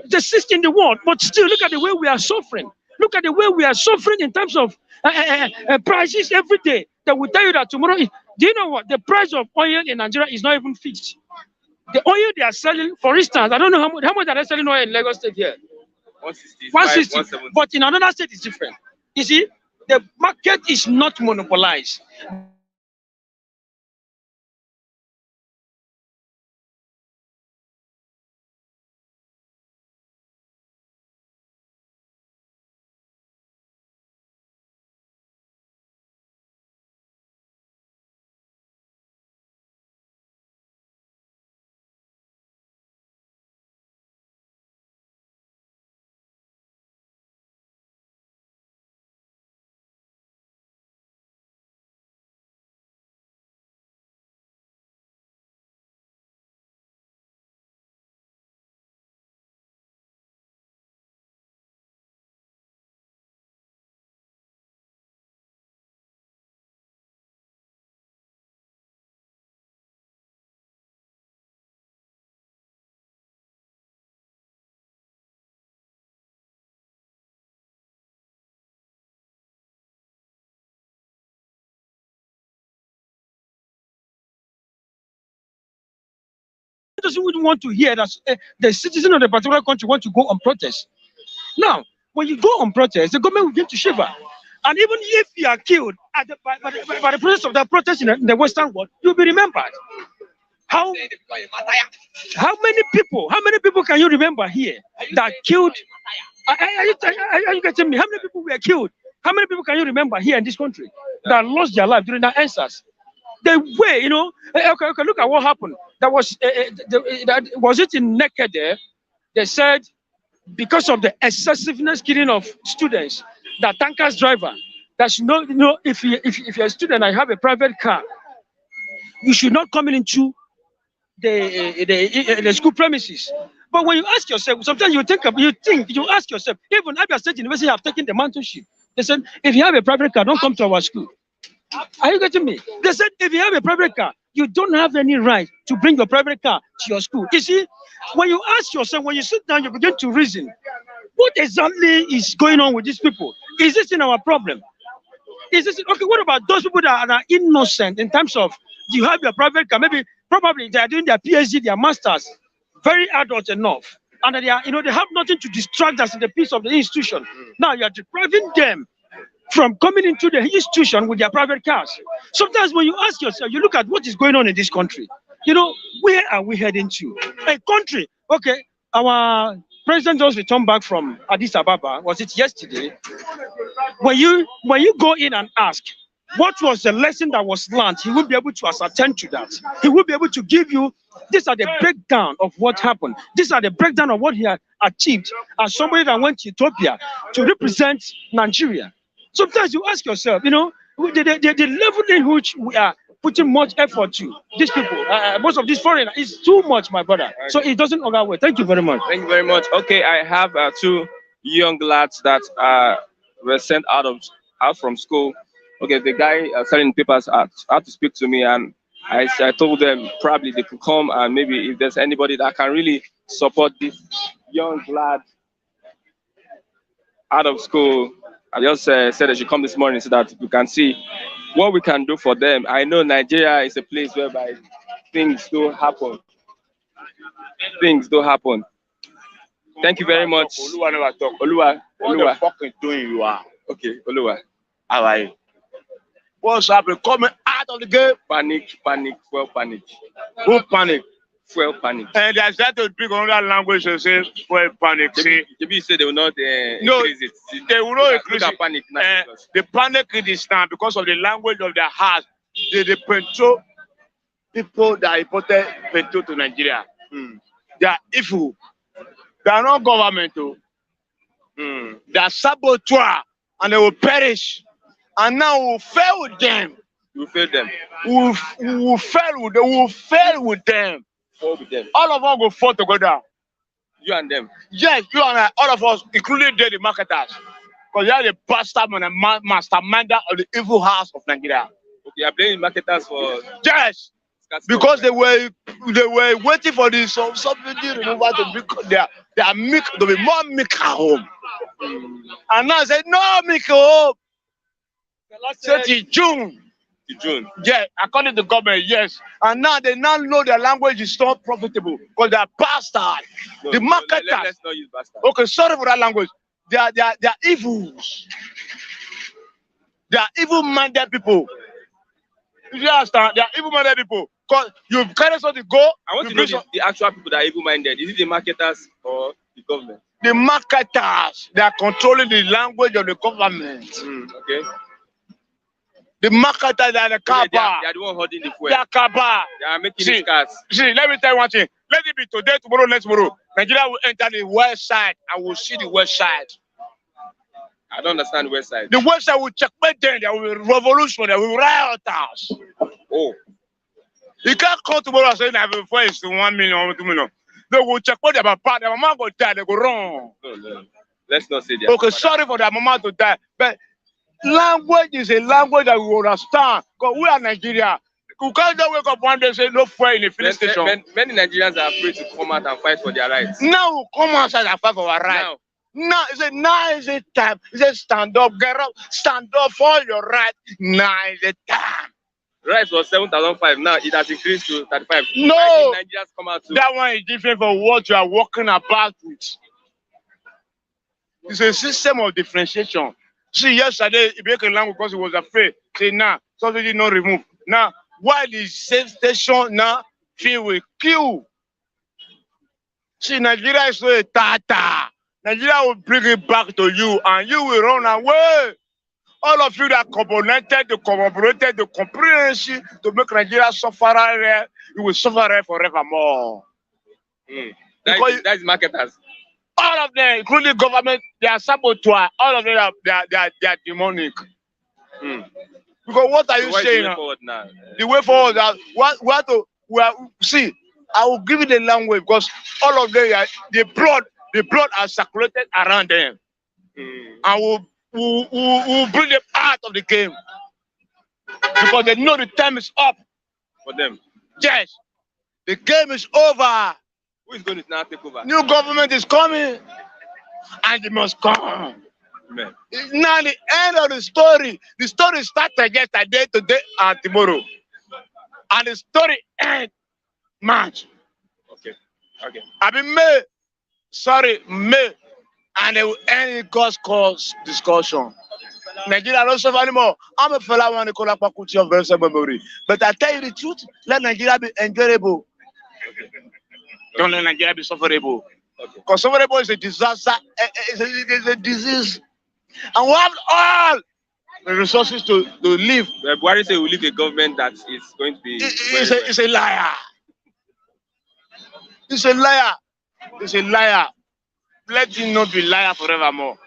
the sixth in the world. But still, look at the way we are suffering. Look at the way we are suffering in terms of prices every day. That will tell you that tomorrow. Do you know what? The price of oil in Nigeria is not even fixed. The oil they are selling, for instance, I don't know how much are they selling oil in Lagos State here? 160. But in another state, it's different. You see, the market is not monopolized. Doesn't even want to hear that the citizen of the particular country want to go on protest. Now, when you go on protest, the government will begin to shiver. And even if you are killed at by the process of that protest in the Western world, you'll be remembered. How many people can you remember here that killed? Are you getting me? How many people were killed? How many people can you remember here in this country that lost their life during that answers? The way, you know, okay, look at what happened. That was it in Naked there? They said because of the excessiveness killing of students, that tankers driver, that should not, you know, if you're a student and you have a private car, you should not come into the school premises. But when you ask yourself, sometimes you ask yourself, even Abia State University have taken the mentorship. They said, if you have a private car, don't come to our school. Are you getting me? They said, if you have a private car, you don't have any right to bring your private car to your school. You see, when you ask yourself, when you sit down, you begin to reason, what exactly is going on with these people? Is this in our problem? Is this okay? What about those people that are innocent in terms of you have your private car? Probably they are doing their PhD, their masters, very adult enough, and they are, you know, they have nothing to distract us in the peace of the institution. Now you are depriving them from coming into the institution with their private cars. Sometimes when you ask yourself, you look at what is going on in this country, you know, where are we heading to? A country, okay, our president just returned back from Addis Ababa, was it yesterday? When you go in and ask, what was the lesson that was learned, he will be able to ascertain to that. He will be able to give you, these are the breakdown of what happened. These are the breakdown of what he had achieved as somebody that went to Ethiopia to represent Nigeria. Sometimes you ask yourself, you know, The level in which we are putting much effort to these people, most of these foreigners, is too much, my brother. So it doesn't go away. Thank you very much. Thank you very much. Okay, I have two young lads that were sent out from school. Okay, the guy selling papers had to speak to me, and I told them probably they could come, and maybe if there's anybody that can really support this young lad out of school, I just said they should come this morning so that we can see what we can do for them. I know Nigeria is a place whereby things do happen. Things do happen. Thank you very much. Oluwa never talk. Oluwa. What the fucking doing you are? Okay, Oluwa. How are you? What's happening? Coming out of the game? Panic, fuel panic. Who panic? Fuel panic. And they start to speak another language and say fuel panic. See, you say they will not increase it. They will not increase it. Panic now. The panic is now because of the language of their heart. The Petrol people that imported Petrol to Nigeria, they are evil. They are not governmental. They are saboteur and they will perish. And now we will fail with them. We will fail them. We will fail with them. We will fail with them. Fall with them. All of us will fall together. You and them. Yes, you and I, all of us, including the marketers. Because they are the bastard and the masterminder of the evil house of Nigeria. Okay, you are blaming marketers for... Yes. Because they were waiting for the subsidy removal to be their milk to be more milk at home. And now I said no milk at home. Say till June. June. Yeah, according to the government, yes. And now they now know their language is not profitable because they are bastards. No, the marketers. Let's not use bastard. Okay, sorry for that language. They are evils. They are evil-minded people. You understand? They are evil-minded people. Because you carry something to go. I want to know the actual people that are evil-minded. Is it the marketers or the government? The marketers. They are controlling the language of the government. Okay. The marketers are the kaba. They are the one holding the fuel. They are kaba. They are making these cars. See, let me tell you one thing. Let it be today, tomorrow, next tomorrow. Nigeria will enter the west side and we'll see the west side. I don't understand the west side. The west side will checkmate them. There will be revolution. There will be rioters. Oh. You can't come tomorrow and say that before it's 1 million or 2 million. They will checkmate their papa. Their mama will die. They go wrong. No. Let's not say that. Okay, sorry for their mama to die. But language is a language that we understand. Because we are Nigeria. You can't just wake up one day and say no fuel in the filling station. Many Nigerians are afraid to come out and fight for their rights. Now we come outside and fight for our rights. Now is it time. It's a stand up, get up, stand up for your right. Now is the time. Rights was 7,500. Now it has increased to 35. No, Nigerians come out too. That one is different from what you are walking about with. It's a system of differentiation. See, yesterday he broke a language because he was afraid. Say now, subsidy not removed. Now, why the same station now filled with queue? See, Nigeria is so a tata. Nigeria will bring it back to you and you will run away. All of you that collaborated, the comprehension to make Nigeria suffer, you will suffer forevermore. That is marketers. All of them, including government, they are saboteur. All of them, they are demonic. Because what are you saying now? The way forward, see, I will give you the language because all of them, the blood are circulated around them. And we'll bring them out of the game. Because they know the time is up. For them? Yes. The game is over. Who is going to now take over? New government is coming. And it must come. Amen. It's now the end of the story. The story started yesterday, today, and tomorrow. And the story ends March. Okay. I mean May. And they will end in God's cause discussion. Nigeria don't suffer anymore. I'm a fellow one Nicola Pakuti of very memory. But I tell you the truth, let Nigeria be enjoyable. Don't let Nigeria be sufferable. Because sufferable is a disaster, it's a disease. And we have all the resources to live. Buhari say we leave a government that is going to be... It's a liar. It's a liar. It's a liar. Let him not be liar forevermore.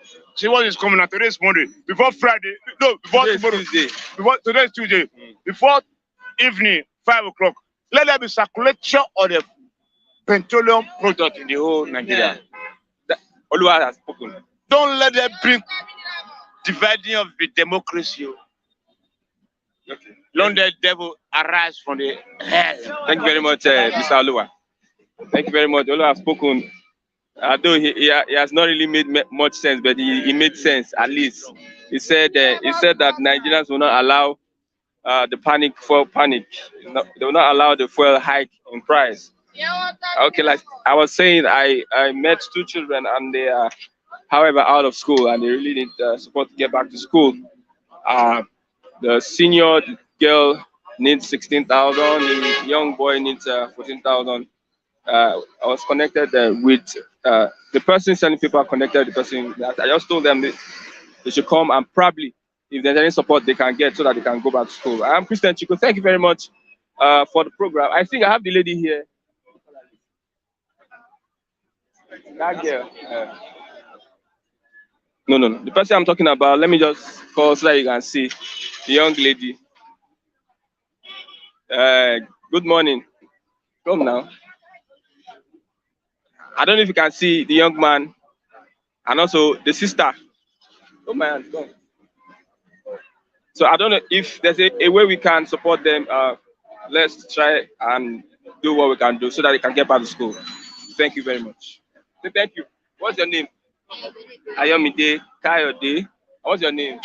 See what is coming out. Today is Monday. Before Friday, no, before tomorrow. Tuesday. Before today is Tuesday. Before evening, 5 o'clock. Let there be circulation of the petroleum product in the whole Nigeria. Oluwa has spoken. Don't let them bring dividing of the democracy. Okay. Don't let the devil arise from the hell. Thank you very much, Mr. Oluwa. Thank you very much. Oluwa has spoken. Although he has not really made much sense, but he made sense at least. He said that Nigerians will not allow the fuel panic. They will not allow the fuel hike in price. Okay, like I was saying, I met 2 children and they are, however, out of school and they really need support to get back to school. The senior girl needs 16,000. The young boy needs 14,000. I was connected with the person sending paper. Connected the person. I just told them they should come and probably, if there's any support they can get, so that they can go back to school. I'm Christian Chico. Thank you very much for the program. I think I have the lady here. That girl. No. The person I'm talking about, let me just call so that you can see the young lady. Good morning. Come now. I don't know if you can see the young man and also the sister. Oh man, come. So I don't know if there's a way we can support them. Let's try and do what we can do so that they can get back to school. Thank you very much. Thank you. What's your name? Ayomide Kayode. What's your name?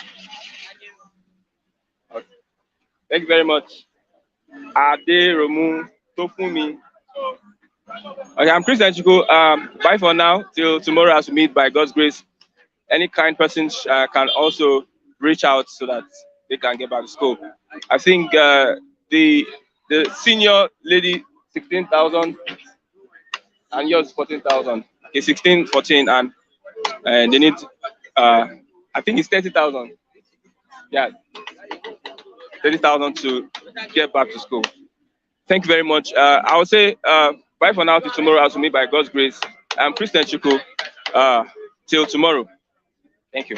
Okay. Thank you very much. Ade Romu Tofumi. Okay, I'm Christian Chico. Bye for now. Till tomorrow as we meet by God's grace. Any kind person can also reach out so that they can get back to school. I think the senior lady 16,000 and yours 14,000. Okay, 16, 14, and they need I think it's 30,000. Yeah, 30,000 to get back to school. Thank you very much. I will say bye for now till tomorrow as we meet by God's grace. I'm Christian Chico. Till tomorrow. Thank you.